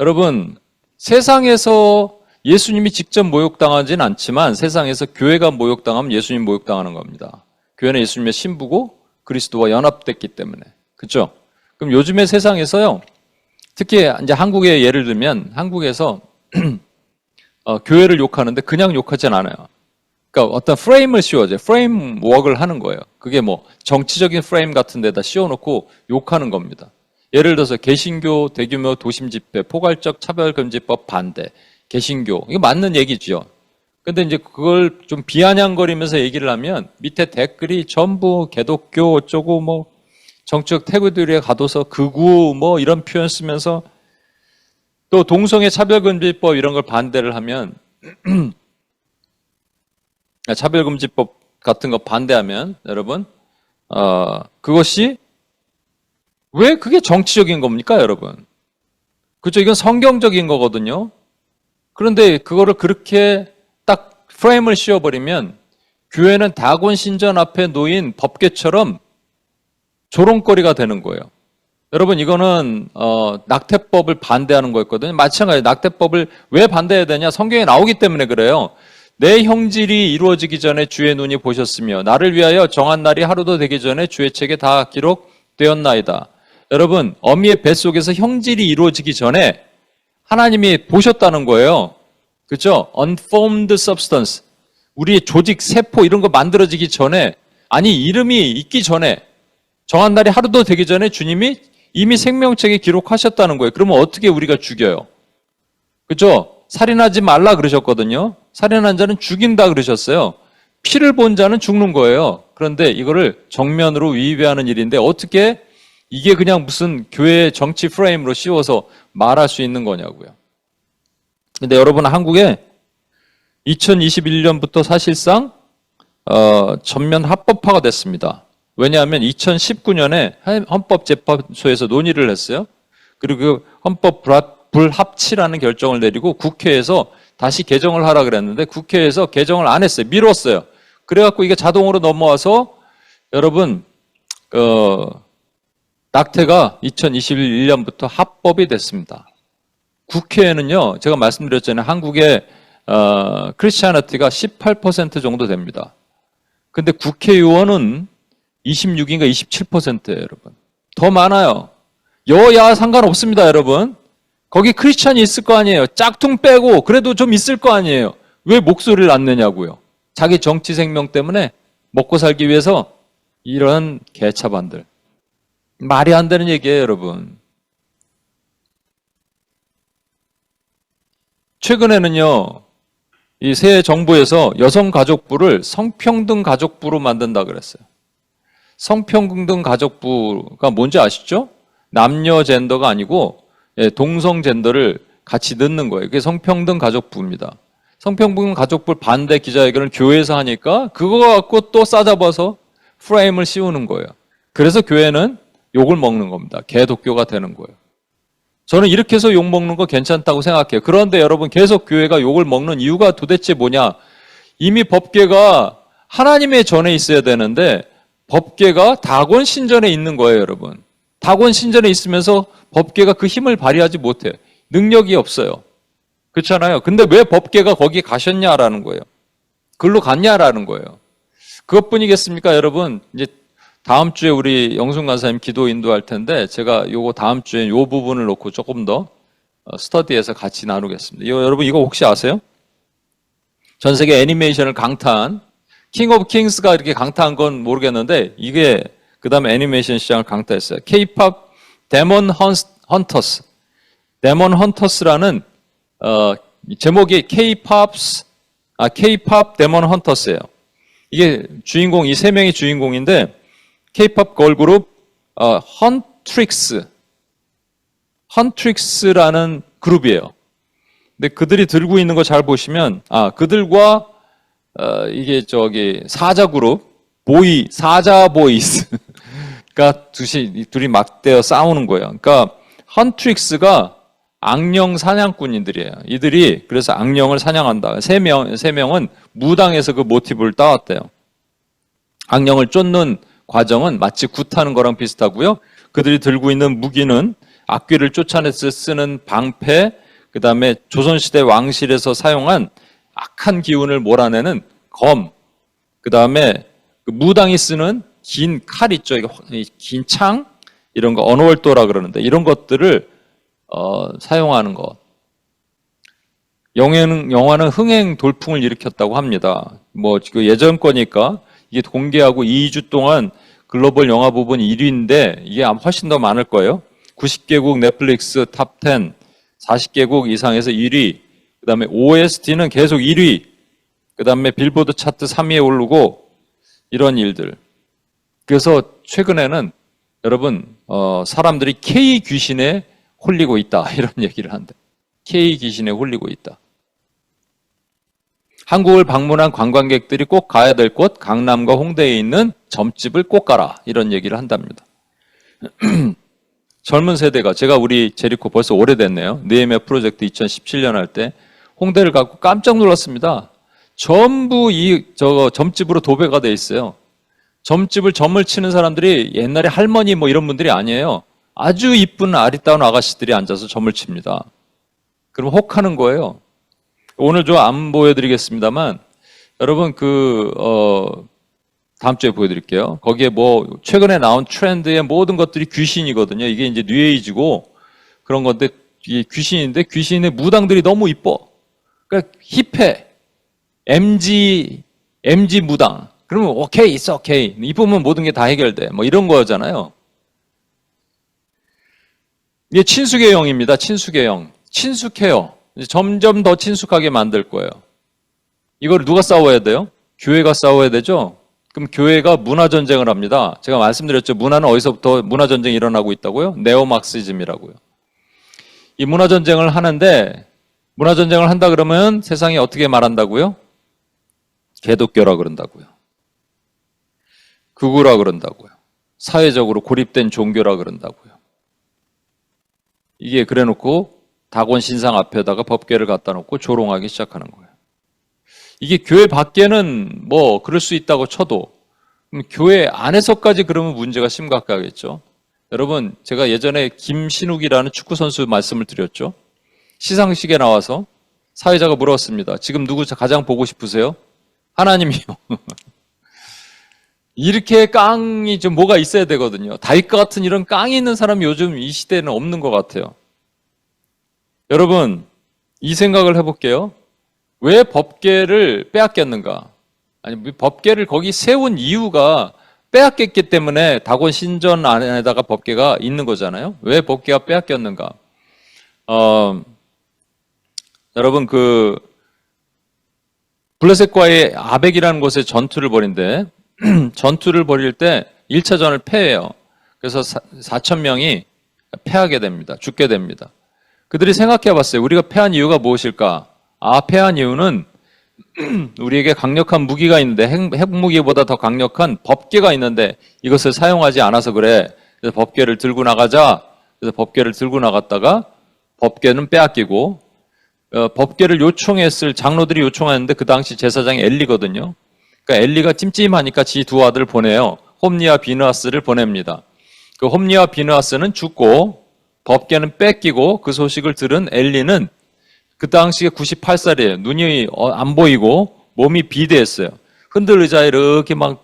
여러분, 세상에서 예수님이 직접 모욕당하지는 않지만 세상에서 교회가 모욕당하면 예수님 모욕당하는 겁니다. 교회는 예수님의 신부고 그리스도와 연합됐기 때문에. 그렇죠? 그럼 요즘의 세상에서요. 특히 이제 한국의 예를 들면 한국에서 교회를 욕하는데 그냥 욕하진 않아요. 그러니까 어떤 프레임을 씌워줘요. 프레임워크를 하는 거예요. 그게 뭐 정치적인 프레임 같은 데다 씌워놓고 욕하는 겁니다. 예를 들어서 개신교 대규모 도심 집회, 포괄적 차별금지법 반대, 개신교 이거 맞는 얘기죠. 근데 이제 그걸 좀 비아냥거리면서 얘기를 하면 밑에 댓글이 전부 개독교 어쩌고 뭐 정치적 태구들에 가둬서 극우 뭐 이런 표현 쓰면서 또 동성애 차별금지법 이런 걸 반대를 하면 차별금지법 같은 거 반대하면 여러분 그것이 왜 그게 정치적인 겁니까, 여러분? 그죠? 이건 성경적인 거거든요. 그런데 그거를 그렇게 딱 프레임을 씌워버리면 교회는 다곤 신전 앞에 놓인 법궤처럼 조롱거리가 되는 거예요. 여러분, 이거는 낙태법을 반대하는 거였거든요. 마찬가지로 낙태법을 왜 반대해야 되냐? 성경에 나오기 때문에 그래요. 내 형질이 이루어지기 전에 주의 눈이 보셨으며 나를 위하여 정한 날이 하루도 되기 전에 주의 책에 다 기록되었나이다. 여러분, 어미의 뱃속에서 형질이 이루어지기 전에 하나님이 보셨다는 거예요. 그렇죠? Unformed substance. 우리의 조직, 세포 이런 거 만들어지기 전에, 아니 이름이 있기 전에, 정한 날이 하루도 되기 전에 주님이 이미 생명책에 기록하셨다는 거예요. 그러면 어떻게 우리가 죽여요? 그렇죠? 살인하지 말라 그러셨거든요. 살인한 자는 죽인다 그러셨어요. 피를 본 자는 죽는 거예요. 그런데 이거를 정면으로 위배하는 일인데 어떻게 이게 그냥 무슨 교회 정치 프레임으로 씌워서 말할 수 있는 거냐고요. 근데 여러분, 한국에 2021년부터 사실상 전면 합법화가 됐습니다. 왜냐하면 2019년에 헌법재판소에서 논의를 했어요. 그리고 그 헌법 불합치라는 결정을 내리고 국회에서 다시 개정을 하라 그랬는데 국회에서 개정을 안 했어요. 미뤘어요. 그래갖고 이게 자동으로 넘어와서 여러분 낙태가 2021년부터 합법이 됐습니다. 국회에는요, 제가 말씀드렸잖아요. 한국의 크리스티아니티가 18% 정도 됩니다. 근데 국회의원은 26인가 27%예요, 여러분. 더 많아요. 여야 상관없습니다, 여러분. 거기 크리스찬이 있을 거 아니에요. 짝퉁 빼고 그래도 좀 있을 거 아니에요. 왜 목소리를 안 내냐고요. 자기 정치 생명 때문에 먹고 살기 위해서 이런 개차반들. 말이 안 되는 얘기예요, 여러분. 최근에는요, 이 새 정부에서 여성가족부를 성평등가족부로 만든다 그랬어요. 성평등 가족부가 뭔지 아시죠? 남녀 젠더가 아니고 동성 젠더를 같이 넣는 거예요. 그게 성평등 가족부입니다. 성평등 가족부 반대 기자회견을 교회에서 하니까 그거 갖고 또 싸잡아서 프레임을 씌우는 거예요. 그래서 교회는 욕을 먹는 겁니다. 개독교가 되는 거예요. 저는 이렇게 해서 욕 먹는 거 괜찮다고 생각해요. 그런데 여러분, 계속 교회가 욕을 먹는 이유가 도대체 뭐냐? 이미 법궤가 하나님의 전에 있어야 되는데 법궤가 다곤 신전에 있는 거예요, 여러분. 다곤 신전에 있으면서 법궤가 그 힘을 발휘하지 못해요. 능력이 없어요. 그렇잖아요. 근데 왜 법궤가 거기 가셨냐라는 거예요. 글로 갔냐라는 거예요. 그것뿐이겠습니까, 여러분? 이제 다음 주에 우리 영순 간사님 기도 인도할 텐데 제가 요거 다음 주에 요 부분을 놓고 조금 더 스터디해서 같이 나누겠습니다. 여러분, 이거 혹시 아세요? 전 세계 애니메이션을 강타한 킹 오브 킹스가 이렇게 강타한 건 모르겠는데 이게 그 다음에 애니메이션 시장을 강타했어요. K-pop 데몬 헌터스. 데몬 헌터스라는 제목이 K-pop 데몬 헌터스예요. 이게 주인공, 이 세 명이 주인공인데 K-pop 걸그룹 헌트릭스라는 그룹이에요. 근데 그들이 들고 있는 거 잘 보시면 그들과 이게 사자 그룹 사자 보이스가 둘이 맞대어 싸우는 거예요. 그러니까 헌트릭스가 악령 사냥꾼들이에요. 이들이 그래서 악령을 사냥한다. 세 명은 무당에서 그 모티브를 따왔대요. 악령을 쫓는 과정은 마치 굿하는 거랑 비슷하고요. 그들이 들고 있는 무기는 악귀를 쫓아내서 쓰는 방패, 그 다음에 조선시대 왕실에서 사용한 악한 기운을 몰아내는 검, 그 다음에 무당이 쓰는 긴 칼 있죠. 긴 창, 이런 거 언월도라 그러는데 이런 것들을 사용하는 것. 영화는 흥행 돌풍을 일으켰다고 합니다. 예전 거니까 이게 공개하고 2주 동안 글로벌 영화 부분 1위인데 이게 아마 훨씬 더 많을 거예요. 90개국 넷플릭스 탑 10, 40개국 이상에서 1위, 그 다음에 OST는 계속 1위, 그 다음에 빌보드 차트 3위에 오르고 이런 일들. 그래서 최근에는 여러분 사람들이 K 귀신에 홀리고 있다 이런 얘기를 한대. K 귀신에 홀리고 있다. 한국을 방문한 관광객들이 꼭 가야 될 곳, 강남과 홍대에 있는 점집을 꼭 가라 이런 얘기를 한답니다. 젊은 세대가 제가 우리 제리코 벌써 오래됐네요. 느헤미야 프로젝트 2017년 할 때 홍대를 가고 깜짝 놀랐습니다. 전부 점집으로 도배가 돼 있어요. 점을 치는 사람들이 옛날에 할머니 뭐 이런 분들이 아니에요. 아주 이쁜 아리따운 아가씨들이 앉아서 점을 칩니다. 그럼 혹하는 거예요. 오늘 좀 안 보여드리겠습니다만 여러분 다음 주에 보여드릴게요. 거기에 뭐 최근에 나온 트렌드의 모든 것들이 귀신이거든요. 이게 이제 뉴에이지고 그런 건데 이게 귀신인데 귀신의 무당들이 너무 이뻐. 그러니까 힙해. MG 무당. 그러면 오케이, it's 오케이. 이쁘면 모든 게 다 해결돼. 뭐 이런 거잖아요. 이게 친숙의 영입니다. 친숙의 영. 친숙해요. 점점 더 친숙하게 만들 거예요. 이걸 누가 싸워야 돼요? 교회가 싸워야 되죠? 그럼 교회가 문화전쟁을 합니다. 제가 말씀드렸죠. 문화는 어디서부터 문화전쟁이 일어나고 있다고요? 네오막시즘이라고요. 이 문화전쟁을 하는데 문화전쟁을 한다 그러면 세상이 어떻게 말한다고요? 개독교라 그런다고요. 극우라 그런다고요. 사회적으로 고립된 종교라 그런다고요. 이게 그래 놓고 다곤 신상 앞에다가 법궤를 갖다 놓고 조롱하기 시작하는 거예요. 이게 교회 밖에는 뭐 그럴 수 있다고 쳐도 교회 안에서까지 그러면 문제가 심각하겠죠. 여러분 제가 예전에 김신욱이라는 축구선수 말씀을 드렸죠. 시상식에 나와서 사회자가 물었습니다. 지금 누구 가장 보고 싶으세요? 하나님이요. 이렇게 깡이 좀 뭐가 있어야 되거든요. 다윗과 같은 이런 깡이 있는 사람이 요즘 이 시대에는 없는 것 같아요. 여러분 이 생각을 해볼게요. 왜 법궤를 빼앗겼는가? 아니 법궤를 거기 세운 이유가 빼앗겼기 때문에 다곤 신전 안에다가 법궤가 있는 거잖아요. 왜 법궤가 빼앗겼는가? 여러분 블레셋과의 아벡이라는 곳에 전투를 벌인데 전투를 벌일 때 1차전을 패해요. 그래서 4,000명이 패하게 됩니다. 죽게 됩니다. 그들이 생각해 봤어요. 우리가 패한 이유가 무엇일까? 패한 이유는 우리에게 강력한 무기가 있는데 핵무기보다 더 강력한 법궤가 있는데 이것을 사용하지 않아서 그래. 그래서 법궤를 들고 나가자. 그래서 법궤를 들고 나갔다가 법궤는 빼앗기고 법궤를 요청했을 장로들이 요청하는데 그 당시 제사장이 엘리거든요. 그러니까 엘리가 찜찜하니까 지 두 아들 보내요. 홈리와 비느하스를 보냅니다. 그 홈리와 비느하스는 죽고 법궤는 뺏기고 그 소식을 들은 엘리는 그 당시에 98살이에요. 눈이 안 보이고 몸이 비대했어요. 흔들 의자에 이렇게 막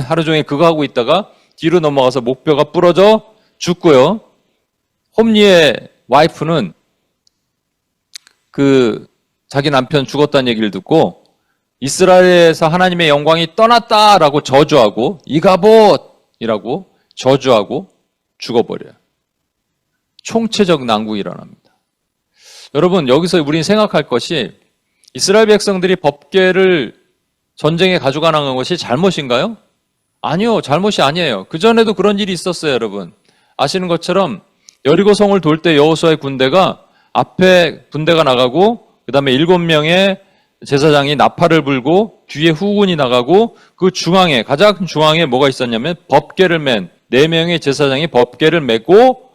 하루 종일 그거 하고 있다가 뒤로 넘어가서 목뼈가 부러져 죽고요. 홈리의 와이프는 자기 남편 죽었다는 얘기를 듣고 이스라엘에서 하나님의 영광이 떠났다라고 저주하고 이가봇이라고 저주하고 죽어버려요. 총체적 난국이 일어납니다. 여러분 여기서 우리는 생각할 것이 이스라엘 백성들이 법궤를 전쟁에 가져가 나간 것이 잘못인가요? 아니요. 잘못이 아니에요. 그전에도 그런 일이 있었어요. 여러분 아시는 것처럼 여리고성을 돌 때 여호수아의 군대가 앞에 군대가 나가고 그 다음에 7명의 제사장이 나팔을 불고 뒤에 후군이 나가고 그 중앙에 가장 중앙에 뭐가 있었냐면 법궤를 맨 4명의 제사장이 법궤를 메고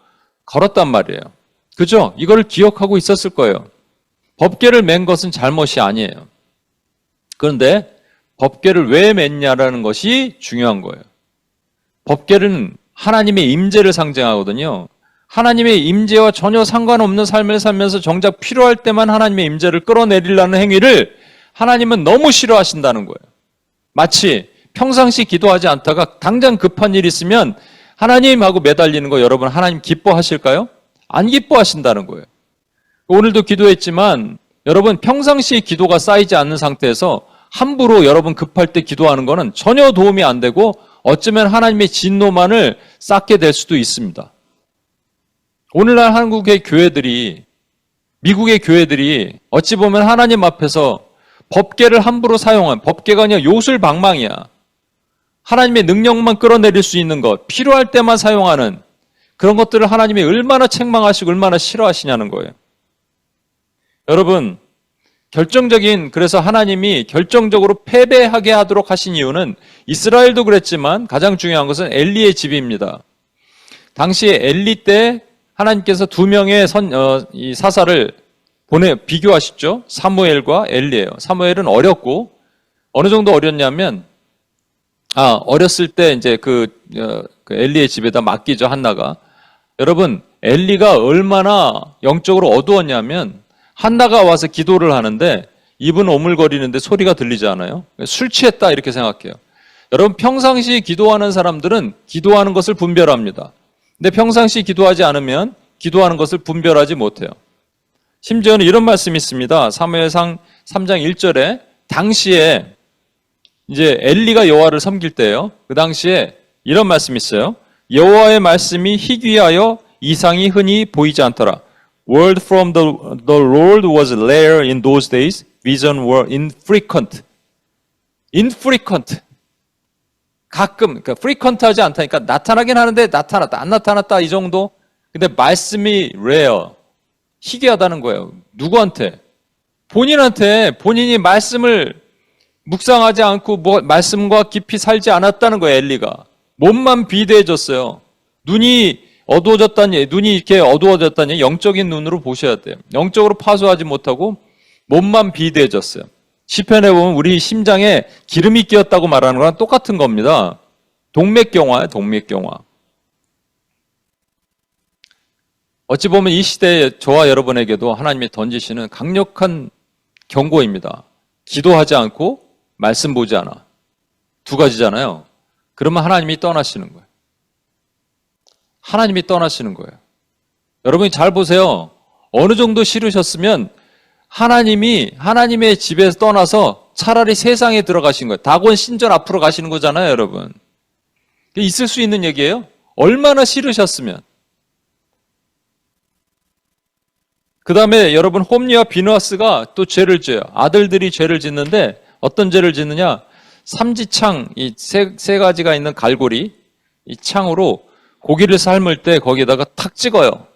걸었단 말이에요. 그죠? 이걸 기억하고 있었을 거예요. 법궤를 맨 것은 잘못이 아니에요. 그런데 법궤를 왜 맸냐라는 것이 중요한 거예요. 법궤는 하나님의 임재를 상징하거든요. 하나님의 임재와 전혀 상관없는 삶을 살면서 정작 필요할 때만 하나님의 임재를 끌어내리려는 행위를 하나님은 너무 싫어하신다는 거예요. 마치 평상시 기도하지 않다가 당장 급한 일이 있으면 하나님하고 매달리는 거 여러분 하나님 기뻐하실까요? 안 기뻐하신다는 거예요. 오늘도 기도했지만 여러분 평상시에 기도가 쌓이지 않는 상태에서 함부로 여러분 급할 때 기도하는 거는 전혀 도움이 안 되고 어쩌면 하나님의 진노만을 쌓게 될 수도 있습니다. 오늘날 한국의 교회들이 미국의 교회들이 어찌 보면 하나님 앞에서 법궤를 함부로 사용한 법궤가 아니라 요술방망이야. 하나님의 능력만 끌어내릴 수 있는 것, 필요할 때만 사용하는 그런 것들을 하나님이 얼마나 책망하시고 얼마나 싫어하시냐는 거예요. 여러분, 그래서 하나님이 결정적으로 패배하게 하도록 하신 이유는 이스라엘도 그랬지만 가장 중요한 것은 엘리의 집입니다. 당시에 엘리 때 하나님께서 두 명의 이 사사를 비교하셨죠. 사무엘과 엘리예요. 사무엘은 어렸고 어느 정도 어렸냐면 어렸을 때 이제 그 엘리의 집에다 맡기죠, 한나가. 여러분, 엘리가 얼마나 영적으로 어두웠냐면 한나가 와서 기도를 하는데 입은 오물거리는데 소리가 들리지 않아요. 술 취했다 이렇게 생각해요. 여러분, 평상시 기도하는 사람들은 기도하는 것을 분별합니다. 근데 평상시 기도하지 않으면 기도하는 것을 분별하지 못해요. 심지어는 이런 말씀이 있습니다. 사무엘상 3장 1절에 당시에 이제 엘리가 여호와를 섬길 때예요. 그 당시에 이런 말씀이 있어요. 여호와의 말씀이 희귀하여 이상이 흔히 보이지 않더라. Word from the Lord was rare in those days. Vision were infrequent. Infrequent. 가끔, 그러니까 frequent하지 않다니까 나타나긴 하는데 나타났다, 안 나타났다 이 정도. 근데 말씀이 rare. 희귀하다는 거예요. 누구한테? 본인한테. 본인이 말씀을 묵상하지 않고 말씀과 깊이 살지 않았다는 거예요, 엘리가. 몸만 비대해졌어요. 눈이 이렇게 어두워졌다니 영적인 눈으로 보셔야 돼요. 영적으로 파수하지 못하고 몸만 비대해졌어요. 시편에 보면 우리 심장에 기름이 끼었다고 말하는 거랑 똑같은 겁니다. 동맥경화예요, 동맥경화. 어찌 보면 이 시대에 저와 여러분에게도 하나님이 던지시는 강력한 경고입니다. 기도하지 않고 말씀 보지 않아. 두 가지잖아요. 그러면 하나님이 떠나시는 거예요. 하나님이 떠나시는 거예요. 여러분이 잘 보세요. 어느 정도 싫으셨으면 하나님의 집에서 떠나서 차라리 세상에 들어가신 거예요. 다곤 신전 앞으로 가시는 거잖아요, 여러분. 있을 수 있는 얘기예요. 얼마나 싫으셨으면. 그 다음에 여러분 홈리와 비누아스가 또 죄를 져요. 아들들이 죄를 짓는데 어떤 죄를 짓느냐? 삼지창, 이 세 가지가 있는 갈고리, 이 창으로 고기를 삶을 때 거기에다가 탁 찍어요.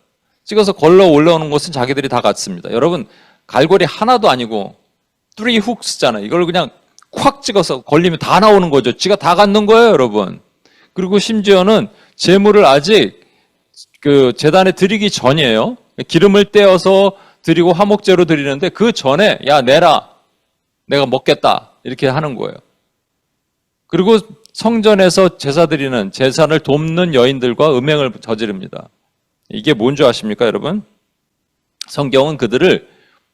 찍어서 걸러 올라오는 것은 자기들이 다 갖습니다. 여러분, 갈고리 하나도 아니고 3 훅스잖아요. 이걸 그냥 콱 찍어서 걸리면 다 나오는 거죠. 지가 다 갖는 거예요, 여러분. 그리고 심지어는 제물을 아직 그 제단에 드리기 전이에요. 기름을 떼어서 드리고 화목제로 드리는데 그 전에 야 내라, 내가 먹겠다 이렇게 하는 거예요. 그리고 성전에서 제사 드리는 제사를 돕는 여인들과 음행을 저지릅니다. 이게 뭔지 아십니까, 여러분? 성경은 그들을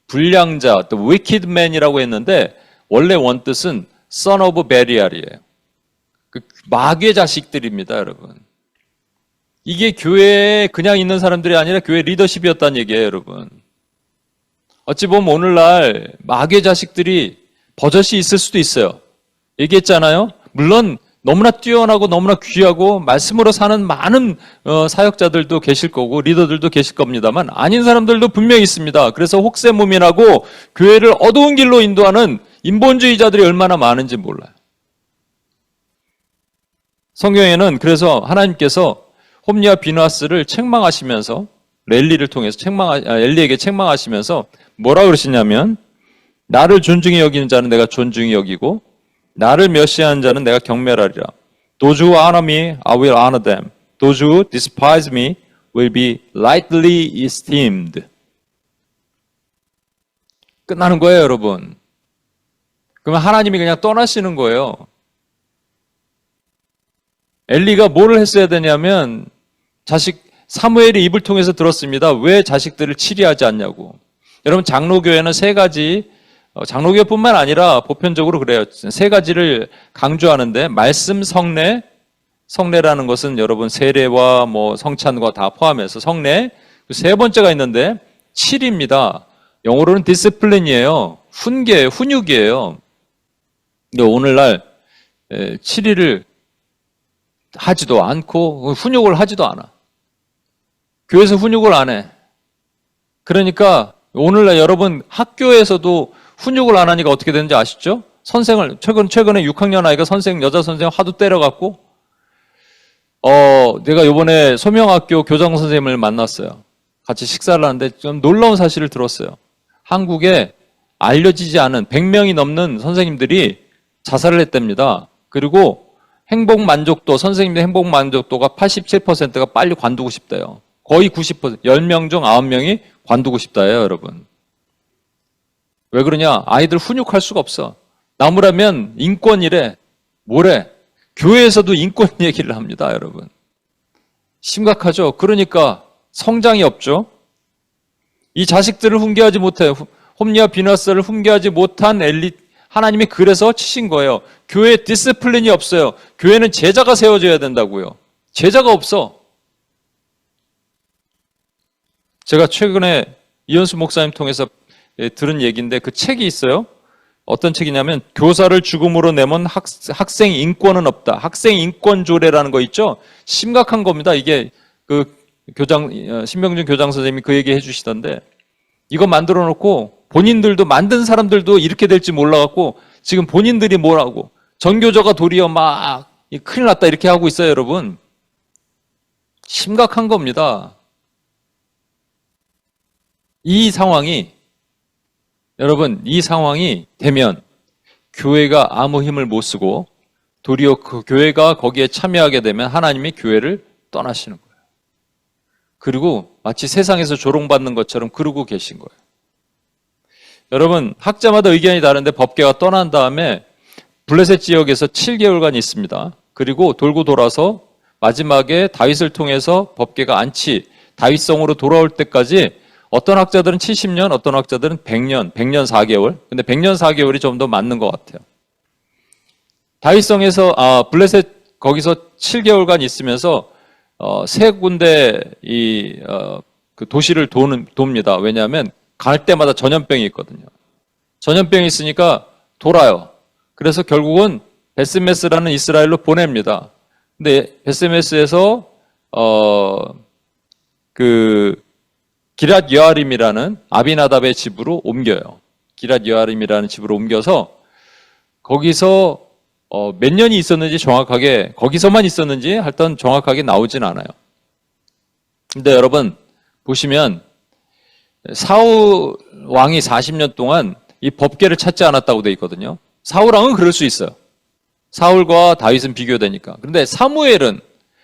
불량자, 또 wicked man이라고 했는데 원래 원뜻은 son of Belial이에요. 그 마귀의 자식들입니다, 여러분. 이게 교회에 그냥 있는 사람들이 아니라 교회 리더십이었다는 얘기예요, 여러분. 어찌 보면 오늘날 마귀의 자식들이 버젓이 있을 수도 있어요. 얘기했잖아요. 물론 너무나 뛰어나고 너무나 귀하고 말씀으로 사는 많은 사역자들도 계실 거고 리더들도 계실 겁니다만 아닌 사람들도 분명히 있습니다. 그래서 혹세무민하고 교회를 어두운 길로 인도하는 인본주의자들이 얼마나 많은지 몰라요. 성경에는 그래서 하나님께서 홈리와 비누아스를 책망하시면서 엘리를 통해서 엘리에게 책망하시면서 뭐라 그러시냐면 나를 존중히 여기는 자는 내가 존중히 여기고 나를 멸시하는 자는 내가 경멸하리라. Those who honor me, I will honor them. Those who despise me will be lightly esteemed. 끝나는 거예요, 여러분. 그러면 하나님이 그냥 떠나시는 거예요. 엘리가 뭐를 했어야 되냐면 사무엘의 입을 통해서 들었습니다. 왜 자식들을 치리하지 않냐고. 여러분 장로교회는 세 가지, 장로교회뿐만 아니라 보편적으로 그래요. 세 가지를 강조하는데 말씀, 성례라는 것은 여러분 세례와 성찬과 다 포함해서 성례. 세 번째가 있는데 칠입니다. 영어로는 디스플린이에요. 훈계예요. 훈육이에요. 근데 오늘날 칠의를 하지도 않고 훈육을 하지도 않아. 교회에서 훈육을 안 해. 그러니까 오늘날 여러분 학교에서도 훈육을 안 하니까 어떻게 되는지 아시죠? 선생을 최근에 6학년 아이가 여자 선생 하도 때려갖고 내가 이번에 소명학교 교장 선생님을 만났어요. 같이 식사를 하는데 좀 놀라운 사실을 들었어요. 한국에 알려지지 않은 100명이 넘는 선생님들이 자살을 했답니다. 그리고 행복 만족도, 선생님들 행복 만족도가 87%가 빨리 관두고 싶대요. 거의 90%, 10명 중 9명이 관두고 싶다예요, 여러분. 왜 그러냐? 아이들 훈육할 수가 없어. 나무라면 인권이래. 뭐래? 교회에서도 인권 얘기를 합니다, 여러분. 심각하죠? 그러니까 성장이 없죠? 이 자식들을 훈계하지 못해, 홈리와 비너스를 훈계하지 못한 하나님이 그래서 치신 거예요. 교회에 디스플린이 없어요. 교회는 제자가 세워져야 된다고요. 제자가 없어. 제가 최근에 이현수 목사님 통해서 들은 얘기인데 그 책이 있어요. 어떤 책이냐면 교사를 죽음으로 내몬 학생 인권은 없다. 학생 인권 조례라는 거 있죠. 심각한 겁니다. 이게 그 신병준 교장 선생님이 그 얘기 해주시던데 이거 만들어 놓고 본인들도 만든 사람들도 이렇게 될지 몰라갖고 지금 본인들이 뭐라고 전교조가 도리어 막 큰일 났다 이렇게 하고 있어요, 여러분. 심각한 겁니다. 여러분, 이 상황이 되면 교회가 아무 힘을 못 쓰고 도리어 그 교회가 거기에 참여하게 되면 하나님이 교회를 떠나시는 거예요. 그리고 마치 세상에서 조롱받는 것처럼 그러고 계신 거예요. 여러분, 학자마다 의견이 다른데 법계가 떠난 다음에 블레셋 지역에서 7개월간 있습니다. 그리고 돌고 돌아서 마지막에 다윗을 통해서 법계가 다윗성으로 돌아올 때까지 어떤 학자들은 70년, 어떤 학자들은 100년 4개월. 근데 100년 4개월이 좀 더 맞는 것 같아요. 다윗성에서, 블레셋 거기서 7개월간 있으면서, 세 군데 그 도시를 돕니다. 왜냐하면 갈 때마다 전염병이 있거든요. 전염병이 있으니까 돌아요. 그래서 결국은 베스메스라는 이스라엘로 보냅니다. 근데 베스메스에서, 기랏 여아림이라는 아비나답의 집으로 옮겨요. 기랏 여아림이라는 집으로 옮겨서 거기서 몇 년이 있었는지 정확하게 거기서만 있었는지 하여튼 정확하게 나오진 않아요. 근데 여러분 보시면 사울 왕이 40년 동안 이 법궤를 찾지 않았다고 돼 있거든요. 사울 왕은 그럴 수 있어요. 사울과 다윗은 비교되니까. 그런데 사무엘이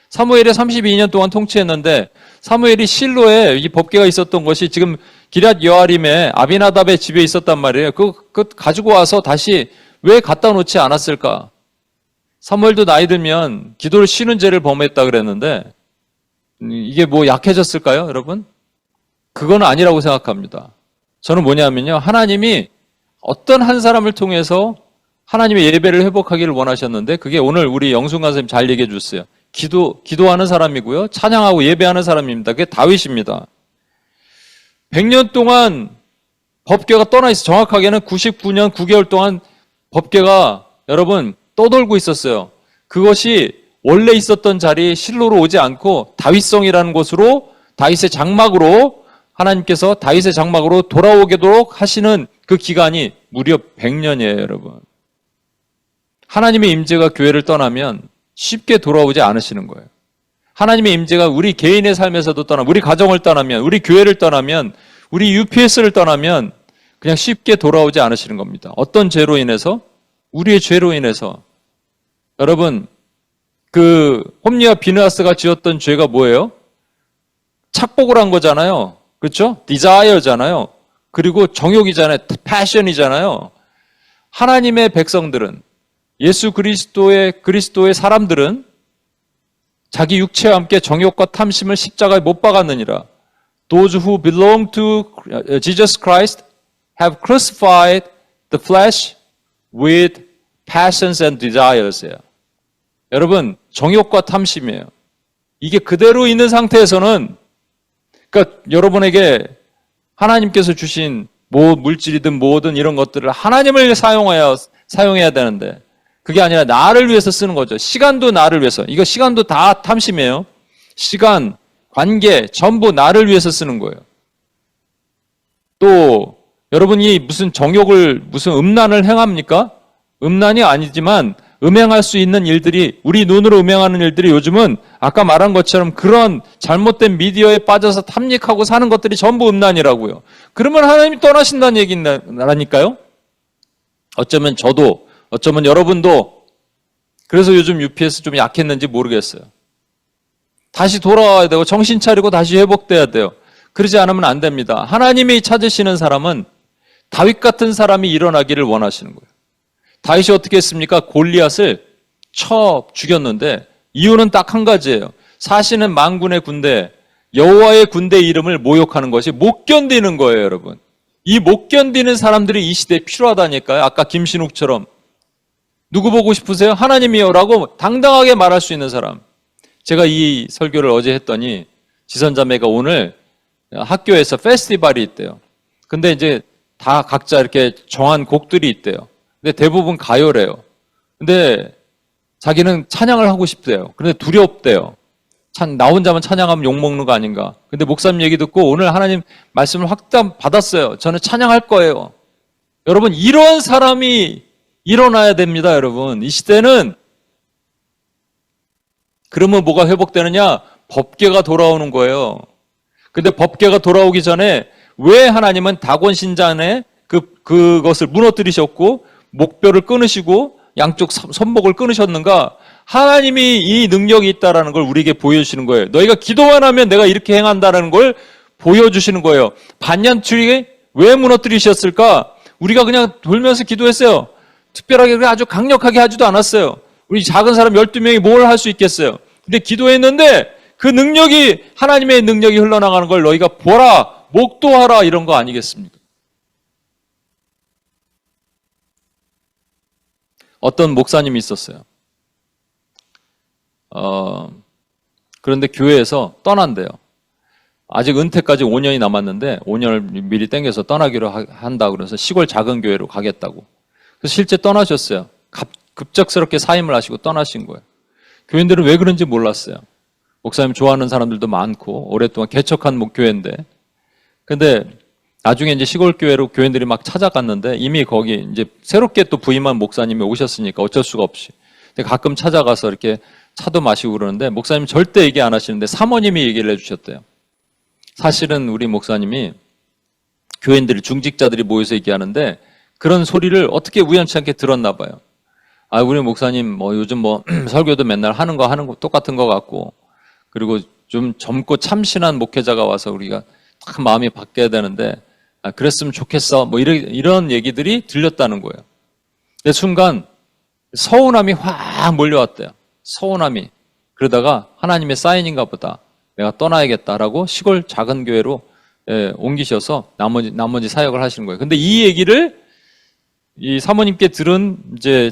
32년 동안 통치했는데 사무엘이 실로에 이 법궤가 있었던 것이 지금 기랏 여아림의 아비나답의 집에 있었단 말이에요. 그거 가지고 와서 다시 왜 갖다 놓지 않았을까? 사무엘도 나이 들면 기도를 쉬는 죄를 범했다 그랬는데 이게 뭐 약해졌을까요, 여러분? 그건 아니라고 생각합니다. 저는 뭐냐면요. 하나님이 어떤 한 사람을 통해서 하나님의 예배를 회복하기를 원하셨는데 그게 오늘 우리 영순관 선생님 잘 얘기해 줬어요. 기도하는 사람이고요. 찬양하고 예배하는 사람입니다. 그게 다윗입니다. 100년 동안 법궤가 떠나 있어. 정확하게는 99년 9개월 동안 법궤가 여러분 떠돌고 있었어요. 그것이 원래 있었던 자리 실로로 오지 않고 다윗성이라는 곳으로 다윗의 장막으로 하나님께서 다윗의 장막으로 돌아오도록 하시는 그 기간이 무려 100년이에요, 여러분. 하나님의 임재가 교회를 떠나면 쉽게 돌아오지 않으시는 거예요. 하나님의 임재가 우리 개인의 삶에서도 우리 가정을 떠나면, 우리 교회를 떠나면, 우리 UPS를 떠나면 그냥 쉽게 돌아오지 않으시는 겁니다. 어떤 죄로 인해서? 우리의 죄로 인해서. 여러분, 홈리와 비느하스가 지었던 죄가 뭐예요? 착복을 한 거잖아요. 그렇죠? 디자이어잖아요. 그리고 정욕이잖아요. 패션이잖아요. 하나님의 백성들은 예수 그리스도의 사람들은 자기 육체와 함께 정욕과 탐심을 십자가에 못 박았느니라. Those who belong to Jesus Christ have crucified the flesh with passions and desires. 여러분, 정욕과 탐심이에요. 이게 그대로 있는 상태에서는 그러니까 여러분에게 하나님께서 주신 물질이든 뭐든 이런 것들을 하나님을 사용해야 되는데 그게 아니라 나를 위해서 쓰는 거죠. 시간도 나를 위해서. 이거 시간도 다 탐심이에요. 시간, 관계, 전부 나를 위해서 쓰는 거예요. 또 여러분이 무슨 음란을 행합니까? 음란이 아니지만 음행할 수 있는 일들이, 우리 눈으로 음행하는 일들이 요즘은 아까 말한 것처럼 그런 잘못된 미디어에 빠져서 탐닉하고 사는 것들이 전부 음란이라고요. 그러면 하나님이 떠나신다는 얘기라니까요. 어쩌면 저도, 어쩌면 여러분도 그래서 요즘 UPS 좀 약했는지 모르겠어요. 다시 돌아와야 되고 정신 차리고 다시 회복돼야 돼요. 그러지 않으면 안 됩니다. 하나님이 찾으시는 사람은 다윗 같은 사람이 일어나기를 원하시는 거예요. 다윗이 어떻게 했습니까? 골리앗을 쳐 죽였는데 이유는 딱 한 가지예요. 사시는 만군의 군대, 여호와의 군대 이름을 모욕하는 것이 못 견디는 거예요, 여러분. 이 못 견디는 사람들이 이 시대에 필요하다니까요. 아까 김신욱처럼 누구 보고 싶으세요? 하나님이요라고 당당하게 말할 수 있는 사람. 제가 이 설교를 어제 했더니 지선자매가 오늘 학교에서 페스티벌이 있대요. 근데 이제 다 각자 이렇게 정한 곡들이 있대요. 근데 대부분 가요래요. 근데 자기는 찬양을 하고 싶대요. 그런데 두렵대요. 나 혼자만 찬양하면 욕먹는 거 아닌가. 근데 목사님 얘기 듣고 오늘 하나님 말씀을 확답 받았어요. 저는 찬양할 거예요. 여러분, 이런 사람이 일어나야 됩니다, 여러분. 이 시대는 그러면 뭐가 회복되느냐? 법궤가 돌아오는 거예요. 근데 법궤가 돌아오기 전에 왜 하나님은 다곤신전에 그것을 무너뜨리셨고 목뼈를 끊으시고 양쪽 손목을 끊으셨는가? 하나님이 이 능력이 있다는 걸 우리에게 보여주시는 거예요. 너희가 기도만 하면 내가 이렇게 행한다는 걸 보여주시는 거예요. 반얀트리 왜 무너뜨리셨을까? 우리가 그냥 돌면서 기도했어요. 특별하게 아주 강력하게 하지도 않았어요. 우리 작은 사람 12명이 뭘 할 수 있겠어요? 근데 기도했는데 그 능력이, 하나님의 능력이 흘러나가는 걸 너희가 보라, 목도하라, 이런 거 아니겠습니까? 어떤 목사님이 있었어요. 그런데 교회에서 떠난대요. 아직 은퇴까지 5년이 남았는데 5년을 미리 땡겨서 떠나기로 한다 그래서 시골 작은 교회로 가겠다고. 그래서 실제 떠나셨어요. 급작스럽게 사임을 하시고 떠나신 거예요. 교인들은 왜 그런지 몰랐어요. 목사님 좋아하는 사람들도 많고 오랫동안 개척한 목교회인데, 근데 나중에 이제 시골 교회로 교인들이 막 찾아갔는데 이미 거기 이제 새롭게 또 부임한 목사님이 오셨으니까 어쩔 수가 없이. 근데 가끔 찾아가서 이렇게 차도 마시고 그러는데 목사님 절대 얘기 안 하시는데 사모님이 얘기를 해주셨대요. 사실은 우리 목사님이 교인들이, 중직자들이 모여서 얘기하는데 그런 소리를 어떻게 우연치 않게 들었나 봐요. 아, 우리 목사님 뭐 요즘 뭐 설교도 맨날 하는 거 똑같은 거 같고, 그리고 좀 젊고 참신한 목회자가 와서 우리가 딱 마음이 바뀌어야 되는데, 아, 그랬으면 좋겠어, 뭐 이런 얘기들이 들렸다는 거예요. 근데 순간 서운함이 확 몰려왔대요. 서운함이. 그러다가 하나님의 사인인가 보다, 내가 떠나야겠다라고 시골 작은 교회로 옮기셔서 나머지 사역을 하시는 거예요. 근데 이 얘기를 이 사모님께 들은 이제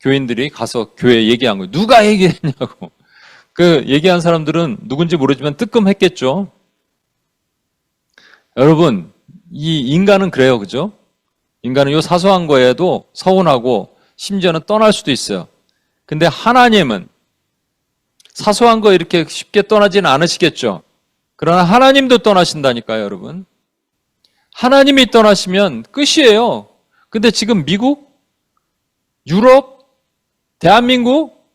교인들이 가서 교회에 얘기한 거예요. 누가 얘기했냐고. 그 얘기한 사람들은 누군지 모르지만 뜨끔했겠죠. 여러분, 이 인간은 그래요, 그죠? 인간은 요 사소한 거에도 서운하고 심지어는 떠날 수도 있어요. 근데 하나님은 사소한 거 이렇게 쉽게 떠나지는 않으시겠죠. 그러나 하나님도 떠나신다니까요, 여러분. 하나님이 떠나시면 끝이에요. 근데 지금 미국, 유럽, 대한민국,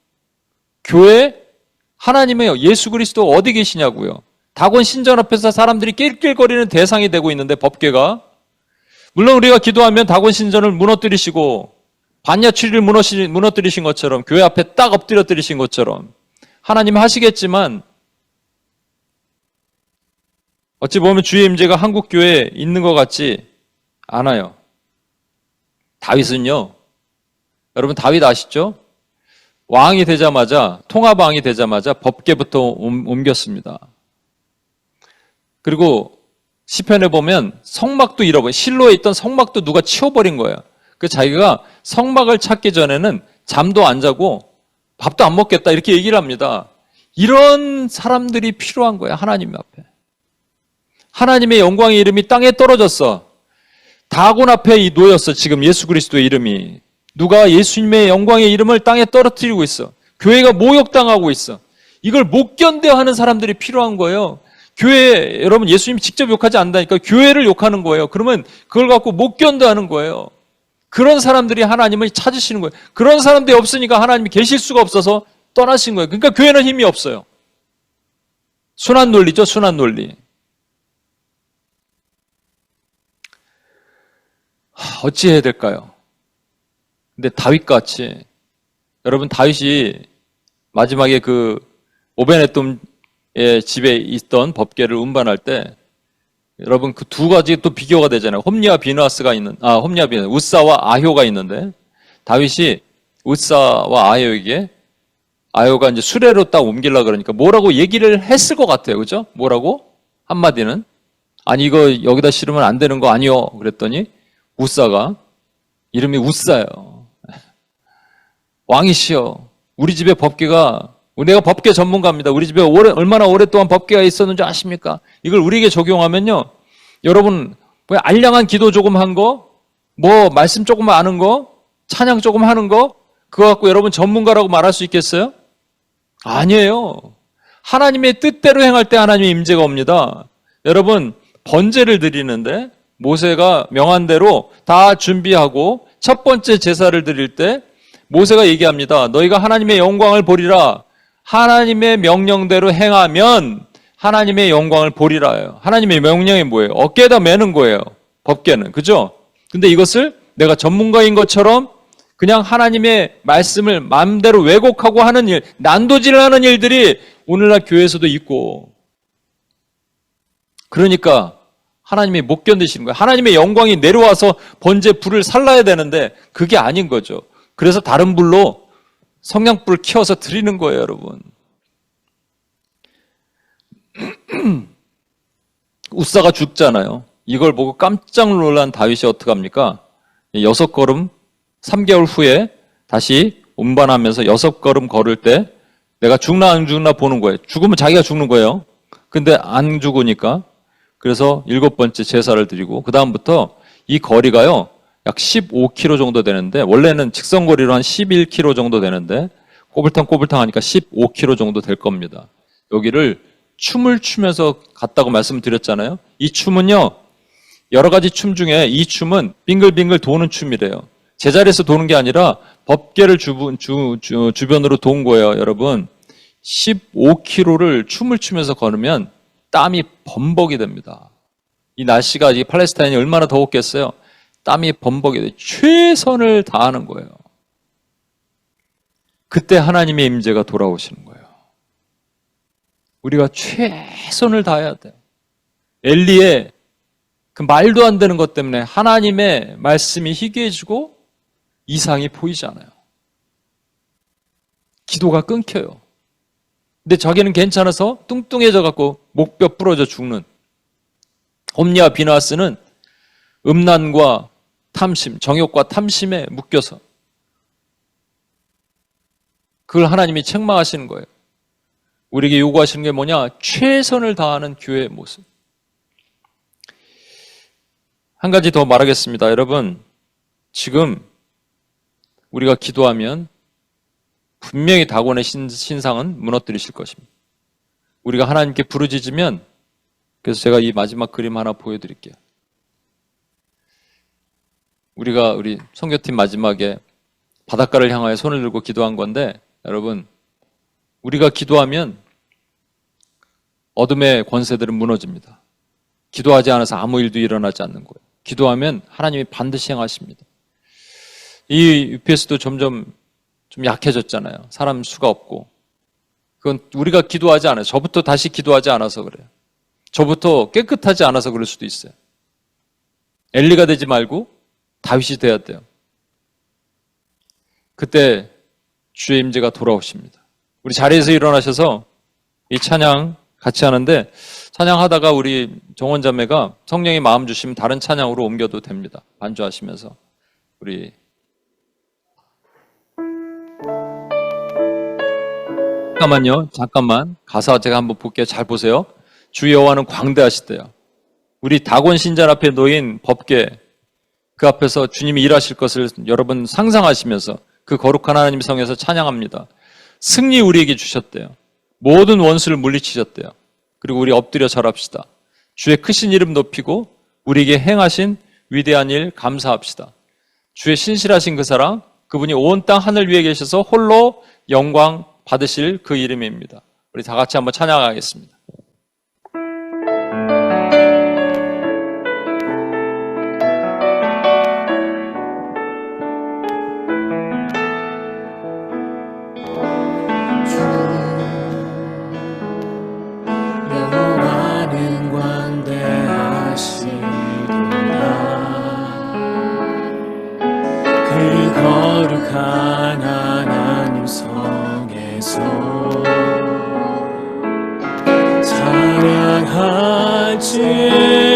교회, 하나님의 예수 그리스도 어디 계시냐고요. 다곤 신전 앞에서 사람들이 낄낄거리는 대상이 되고 있는데, 법궤가. 물론 우리가 기도하면 다곤 신전을 무너뜨리시고 반야추리를 무너뜨리신 것처럼, 교회 앞에 딱 엎드려뜨리신 것처럼 하나님 하시겠지만, 어찌 보면 주의 임재가 한국 교회에 있는 것 같지 않아요. 다윗은요, 여러분 다윗 아시죠? 왕이 되자마자, 통합왕이 되자마자 법궤부터 옮겼습니다. 그리고 시편에 보면 성막도 잃어버려, 실로에 있던 성막도 누가 치워버린 거예요. 그 자기가 성막을 찾기 전에는 잠도 안 자고 밥도 안 먹겠다, 이렇게 얘기를 합니다. 이런 사람들이 필요한 거예요, 하나님 앞에. 하나님의 영광의 이름이 땅에 떨어졌어. 다곤 앞에 놓였어, 지금 예수 그리스도의 이름이. 누가 예수님의 영광의 이름을 땅에 떨어뜨리고 있어. 교회가 모욕당하고 있어. 이걸 못 견뎌 하는 사람들이 필요한 거예요. 교회, 여러분, 예수님이 직접 욕하지 않는다니까 교회를 욕하는 거예요. 그러면 그걸 갖고 못 견뎌 하는 거예요. 그런 사람들이 하나님을 찾으시는 거예요. 그런 사람들이 없으니까 하나님이 계실 수가 없어서 떠나신 거예요. 그러니까 교회는 힘이 없어요. 순환 논리죠, 순환 논리. 어찌해야 될까요? 근데 다윗같이, 여러분 다윗이 마지막에 그 오베네돔의 집에 있던 법궤를 운반할 때 여러분 그 두 가지 또 비교가 되잖아요. 홈리와 비느하스가 있는, 홈리와 비느하스, 웃사와 아효가 있는데 다윗이 웃사와 아효에게, 아효가 이제 수레로 딱 옮기려고 그러니까 뭐라고 얘기를 했을 것 같아요. 그죠? 뭐라고? 한마디는, 아니 이거 여기다 실으면 안 되는 거 아니요? 그랬더니 웃사가, 이름이 웃사예요. 왕이시여, 우리 집에 법궤가, 내가 법궤 전문가입니다. 우리 집에 얼마나 오랫동안 법궤가 있었는지 아십니까? 이걸 우리에게 적용하면요, 여러분 뭐 알량한 기도 조금 한 거, 뭐 말씀 조금 아는 거, 찬양 조금 하는 거, 그거 갖고 여러분 전문가라고 말할 수 있겠어요? 아니에요. 하나님의 뜻대로 행할 때 하나님의 임재가 옵니다. 여러분 번제를 드리는데 모세가 명한 대로 다 준비하고 첫 번째 제사를 드릴 때 모세가 얘기합니다. 너희가 하나님의 영광을 보리라. 하나님의 명령대로 행하면 하나님의 영광을 보리라요. 하나님의 명령이 뭐예요? 어깨에다 매는 거예요. 법궤는. 그죠? 근데 이것을 내가 전문가인 것처럼 그냥 하나님의 말씀을 마음대로 왜곡하고 하는 일, 난도질을 하는 일들이 오늘날 교회에서도 있고, 그러니까 하나님이 못 견디시는 거예요. 하나님의 영광이 내려와서 번제 불을 살라야 되는데 그게 아닌 거죠. 그래서 다른 불로 성냥불을 키워서 드리는 거예요, 여러분. 웃사가 죽잖아요. 이걸 보고 깜짝 놀란 다윗이 어떡합니까? 6걸음 3개월 후에 다시 운반하면서 6걸음 걸을 때 내가 죽나 안 죽나 보는 거예요. 죽으면 자기가 죽는 거예요. 근데 안 죽으니까, 그래서 7번째 제사를 드리고, 그 다음부터 이 거리가요 약 15km 정도 되는데, 원래는 직선거리로 한 11km 정도 되는데 꼬불탕꼬불탕 하니까 15km 정도 될 겁니다. 여기를 춤을 추면서 갔다고 말씀드렸잖아요. 이 춤은요, 여러 가지 춤 중에 이 춤은 빙글빙글 도는 춤이래요. 제자리에서 도는 게 아니라 법궤를 주변으로 돈 거예요. 여러분 15km를 춤을 추면서 걸으면 땀이 범벅이 됩니다. 이 날씨가 이 팔레스타인이 얼마나 더웠겠어요. 땀이 범벅이 돼요. 최선을 다하는 거예요. 그때 하나님의 임재가 돌아오시는 거예요. 우리가 최선을 다해야 돼요. 엘리의 그 말도 안 되는 것 때문에 하나님의 말씀이 희귀해지고 이상이 보이지 않아요. 기도가 끊겨요. 근데 자기는 괜찮아서 뚱뚱해져 갖고 목뼈 부러져 죽는, 홈리와 비느하스는 음란과 탐심, 정욕과 탐심에 묶여서 그걸 하나님이 책망하시는 거예요. 우리에게 요구하시는 게 뭐냐? 최선을 다하는 교회의 모습. 한 가지 더 말하겠습니다. 여러분, 지금 우리가 기도하면 분명히 다곤의 신상은 무너뜨리실 것입니다. 우리가 하나님께 부르짖으면, 그래서 제가 이 마지막 그림 하나 보여드릴게요. 우리 선교팀 마지막에 바닷가를 향하여 손을 들고 기도한 건데, 여러분, 우리가 기도하면 어둠의 권세들은 무너집니다. 기도하지 않아서 아무 일도 일어나지 않는 거예요. 기도하면 하나님이 반드시 행하십니다. 이 UPS도 점점 좀 약해졌잖아요. 사람 수가 없고. 그건 우리가 기도하지 않아요. 저부터 다시 기도하지 않아서 그래요. 저부터 깨끗하지 않아서 그럴 수도 있어요. 엘리가 되지 말고 다윗이 돼야 돼요. 그때 주의 임재가 돌아오십니다. 우리 자리에서 일어나셔서 이 찬양 같이 하는데, 찬양하다가 우리 정원자매가 성령이 마음 주시면 다른 찬양으로 옮겨도 됩니다. 반주하시면서 우리 잠깐만 가사 제가 한번 볼게요. 잘 보세요. 주 여호와는 광대하시대요. 우리 다곤 신전 앞에 놓인 법궤, 그 앞에서 주님이 일하실 것을 여러분 상상하시면서 그 거룩한 하나님 성에서 찬양합니다. 승리 우리에게 주셨대요. 모든 원수를 물리치셨대요. 그리고 우리 엎드려 절합시다. 주의 크신 이름 높이고 우리에게 행하신 위대한 일 감사합시다. 주의 신실하신 그 사랑, 그분이 온 땅 하늘 위에 계셔서 홀로 영광 받으실 그 이름입니다. 우리 다 같이 한번 찬양하겠습니다. 여호와는 광대하시도다. 그 거룩한 하나님 성에서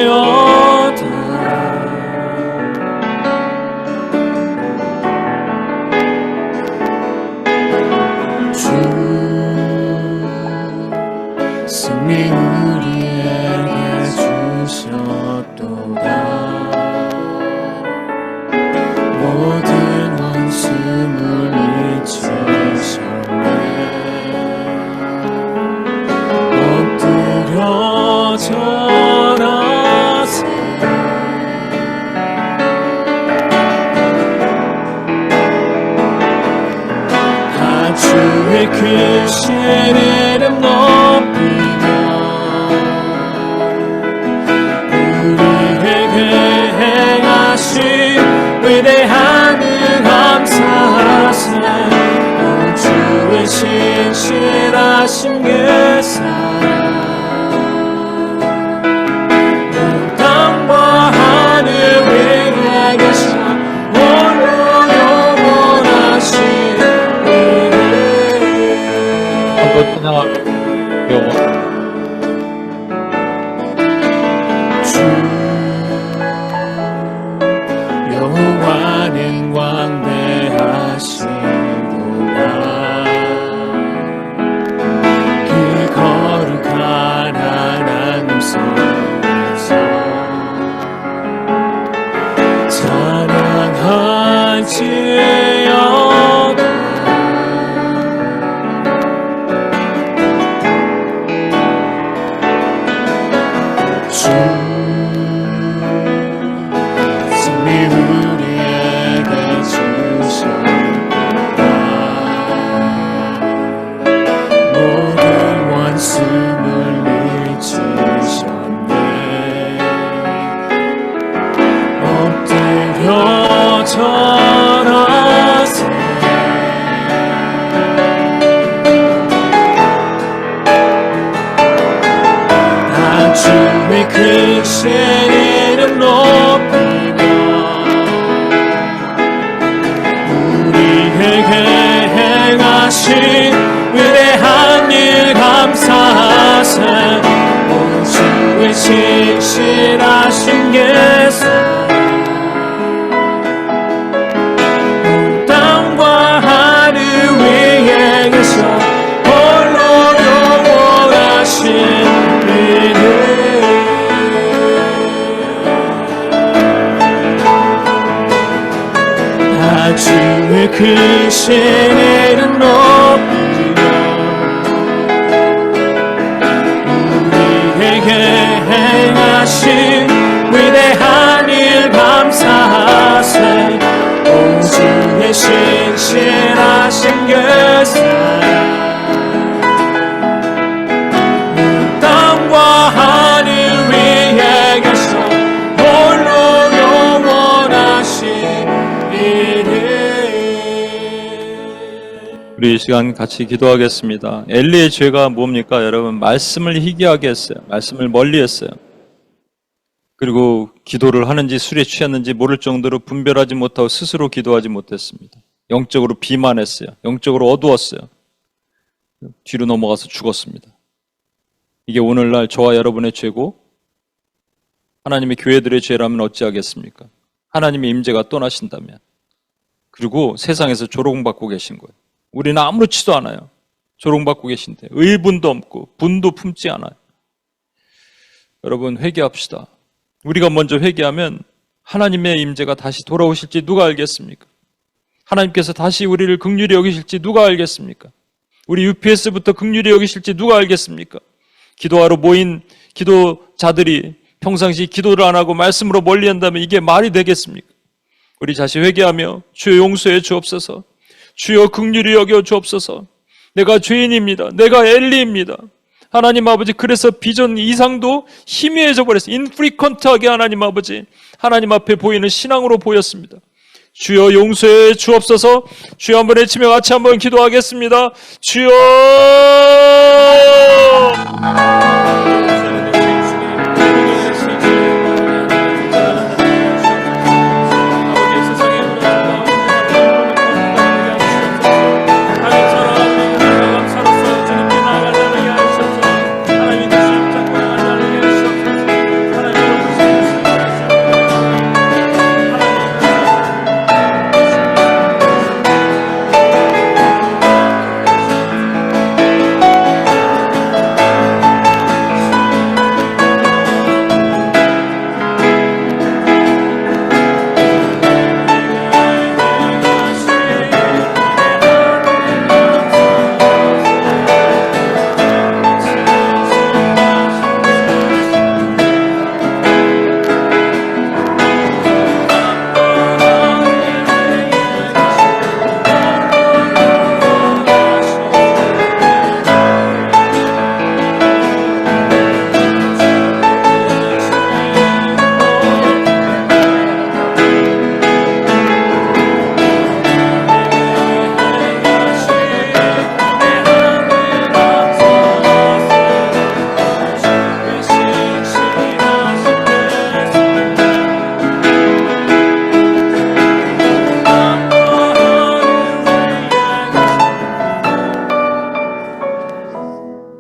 찬양할지어다. 주 승리 우리에게 주셨도다. 모든 원수를 잊으셨네. 엎드려 절하세. 다 주의 크신 이름 높이며 우리에게 행하신 위대한 일 감사하세. 오 주의 신실하신 그 사랑, 온 땅과 하늘 위에 계셔 홀로 영원하신 이름. 한번 찬양하며 여호와는 광대하시도다. 그 거룩한 하나님 성에서 찬양할지어다. 주 승리 우리에게 주셨다. 모든 원수를 잊으셨네. 엎드려 절하세. 다 주의 크신 이름 높이며 우리에게 행하신 위대한 일 감사하세. 오 주의 신실하신 그 사랑, 온 땅과 하늘 위에 계셔 홀로 영원하신 이름. 다 주의 크신 이름 높이며 우리에게 행하신 위대한 일 감사하세. 오 주의 신실하신 그 사랑, 온 땅과 하늘 위에 계셔 홀로 영원하신 이름. 우리 이 시간 같이 기도하겠습니다. 엘리의 죄가 뭡니까? 여러분, 말씀을 희귀하게 했어요. 말씀을 멀리 했어요. 그리고 기도를 하는지 술에 취했는지 모를 정도로 분별하지 못하고 스스로 기도하지 못했습니다. 영적으로 비만했어요. 영적으로 어두웠어요. 뒤로 넘어가서 죽었습니다. 이게 오늘날 저와 여러분의 죄고 하나님의 교회들의 죄라면 어찌하겠습니까? 하나님의 임재가 떠나신다면. 그리고 세상에서 조롱받고 계신 거예요. 우리는 아무렇지도 않아요. 조롱받고 계신데 의분도 없고 분도 품지 않아요. 여러분, 회개합시다. 우리가 먼저 회개하면 하나님의 임재가 다시 돌아오실지 누가 알겠습니까? 하나님께서 다시 우리를 긍휼히 여기실지 누가 알겠습니까? 우리 UPS부터 긍휼히 여기실지 누가 알겠습니까? 기도하러 모인 기도자들이 평상시 기도를 안 하고 말씀으로 멀리 한다면 이게 말이 되겠습니까? 우리 다시 회개하며 주여 용서해 주옵소서. 주여 긍휼히 여겨 주옵소서. 내가 죄인입니다. 내가 엘리입니다. 하나님 아버지, 그래서 비전 이상도 희미해져 버렸어요. 인프리퀀트하게 하나님 아버지, 하나님 앞에 보이는 신앙으로 보였습니다. 주여 용서해 주옵소서. 주여 한번 외치며 같이 한번 기도하겠습니다. 주여!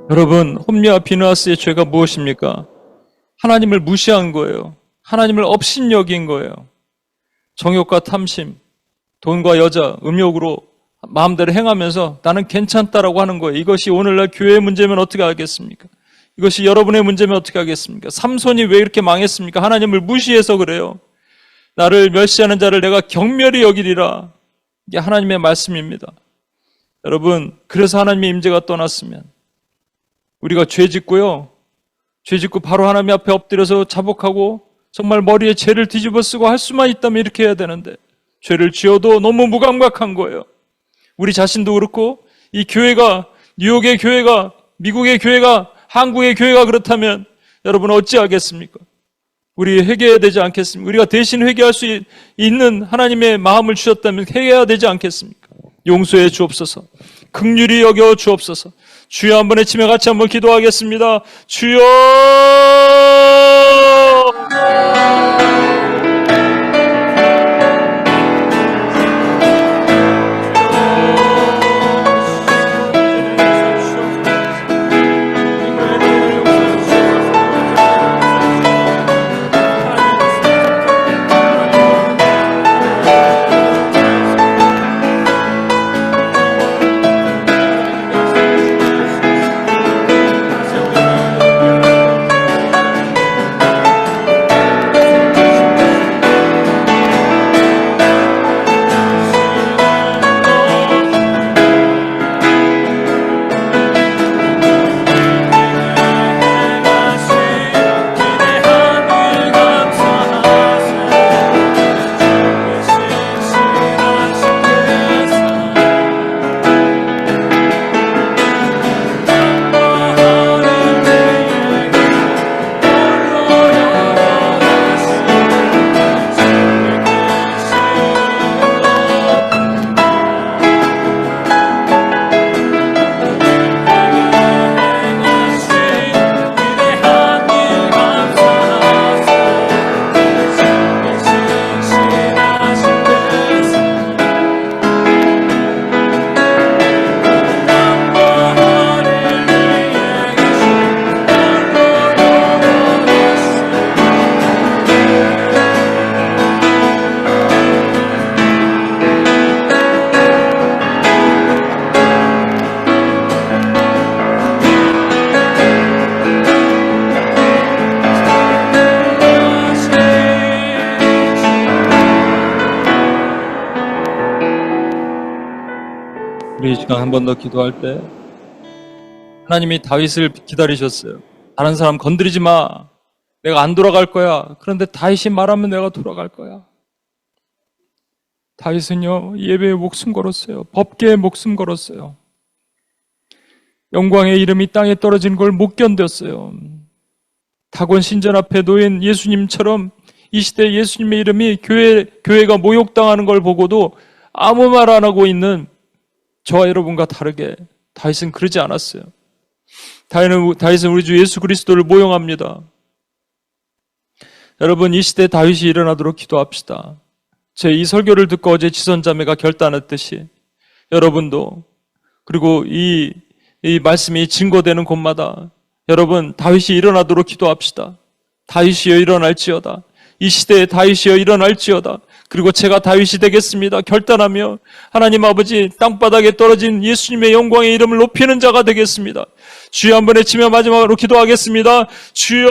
여러분, 홈리와 비느하스의 죄가 무엇입니까? 하나님을 무시한 거예요. 하나님을 업신여긴 거예요. 정욕과 탐심, 돈과 여자, 음욕으로 마음대로 행하면서 나는 괜찮다라고 하는 거예요. 이것이 오늘날 교회의 문제면 어떻게 하겠습니까? 이것이 여러분의 문제면 어떻게 하겠습니까? 삼손이 왜 이렇게 망했습니까? 하나님을 무시해서 그래요. 나를 멸시하는 자를 내가 경멸히 여기리라. 이게 하나님의 말씀입니다. 여러분, 그래서 하나님의 임재가 떠났으면 우리가 죄 짓고 바로 하나님 앞에 엎드려서 자복하고 정말 머리에 죄를 뒤집어 쓰고 할 수만 있다면 이렇게 해야 되는데, 죄를 지어도 너무 무감각한 거예요. 우리 자신도 그렇고, 이 교회가, 뉴욕의 교회가, 미국의 교회가, 한국의 교회가 그렇다면 여러분 어찌하겠습니까? 우리 회개해야 되지 않겠습니까? 우리가 대신 회개할 수 있는 하나님의 마음을 주셨다면 회개해야 되지 않겠습니까? 용서해 주옵소서. 긍휼히 여겨 주옵소서. 주여 한번 외치며 같이 한번 기도하겠습니다. 주여! 우리 이 시간 한 번 더 기도할 때 하나님이 다윗을 기다리셨어요. 다른 사람 건드리지 마. 내가 안 돌아갈 거야. 그런데 다윗이 말하면 내가 돌아갈 거야. 다윗은요, 예배에 목숨 걸었어요. 법계에 목숨 걸었어요. 영광의 이름이 땅에 떨어지는 걸 못 견뎠어요. 다곤 신전 앞에 놓인 예수님처럼 이 시대에 예수님의 이름이 교회가 모욕당하는 걸 보고도 아무 말 안 하고 있는 저와 여러분과 다르게 다윗은 그러지 않았어요. 다윗은 우리 주 예수 그리스도를 모형합니다. 여러분, 이 시대에 다윗이 일어나도록 기도합시다. 제 이 설교를 듣고 어제 지선자매가 결단했듯이 여러분도, 그리고 이 말씀이 증거되는 곳마다 여러분 다윗이 일어나도록 기도합시다. 다윗이여 일어날지어다. 이 시대에 다윗이여 일어날지어다. 그리고 제가 다윗이 되겠습니다. 결단하며 하나님 아버지 땅바닥에 떨어진 예수님의 영광의 이름을 높이는 자가 되겠습니다. 주여 한번 외치며 마지막으로 기도하겠습니다. 주여!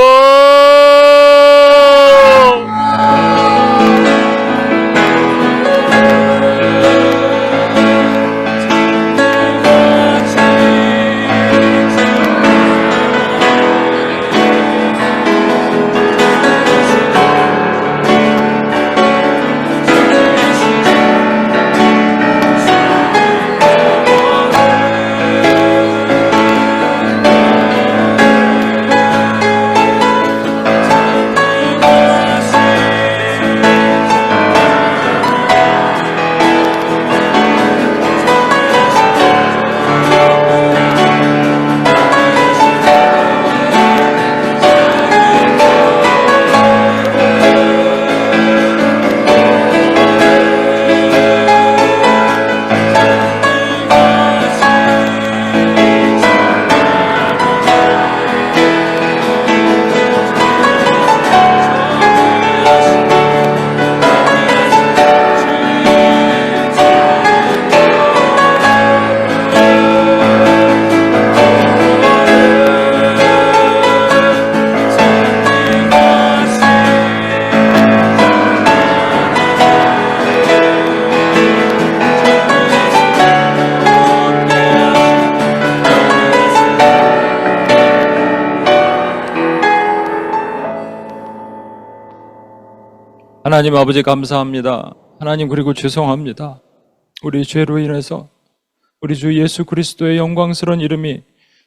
하나님 아버지 감사합니다. 하나님 그리고 죄송합니다. 우리 죄로 인해서 우리 주 예수 그리스도의 영광스러운 이름이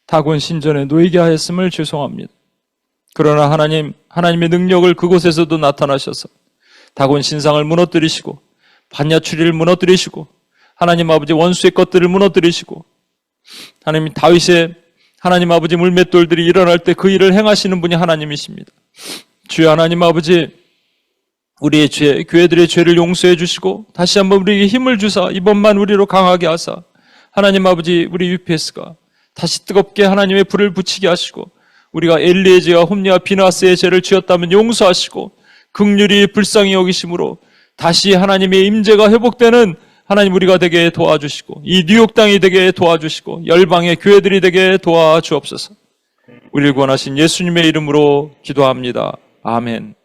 다곤 신전에 놓이게 하였음을 죄송합니다. 그러나 하나님의 능력을 그곳에서도 나타나셔서 다곤 신상을 무너뜨리시고 반야추리를 무너뜨리시고 하나님 아버지 원수의 것들을 무너뜨리시고 하나님 다윗의 하나님 아버지 물맷돌들이 일어날 때 그 일을 행하시는 분이 하나님이십니다. 주여 하나님 아버지 우리의 죄, 교회들의 죄를 용서해 주시고 다시 한번 우리에게 힘을 주사 이번만 우리로 강하게 하사 하나님 아버지 우리 UPS가 다시 뜨겁게 하나님의 불을 붙이게 하시고 우리가 엘리의 죄와 홈리와 비나스의 죄를 지었다면 용서하시고 긍휼히 불쌍히 여기심으로 다시 하나님의 임재가 회복되는 하나님 우리가 되게 도와주시고 이 뉴욕 땅이 되게 도와주시고 열방의 교회들이 되게 도와주옵소서. 우리를 구원하신 예수님의 이름으로 기도합니다. 아멘.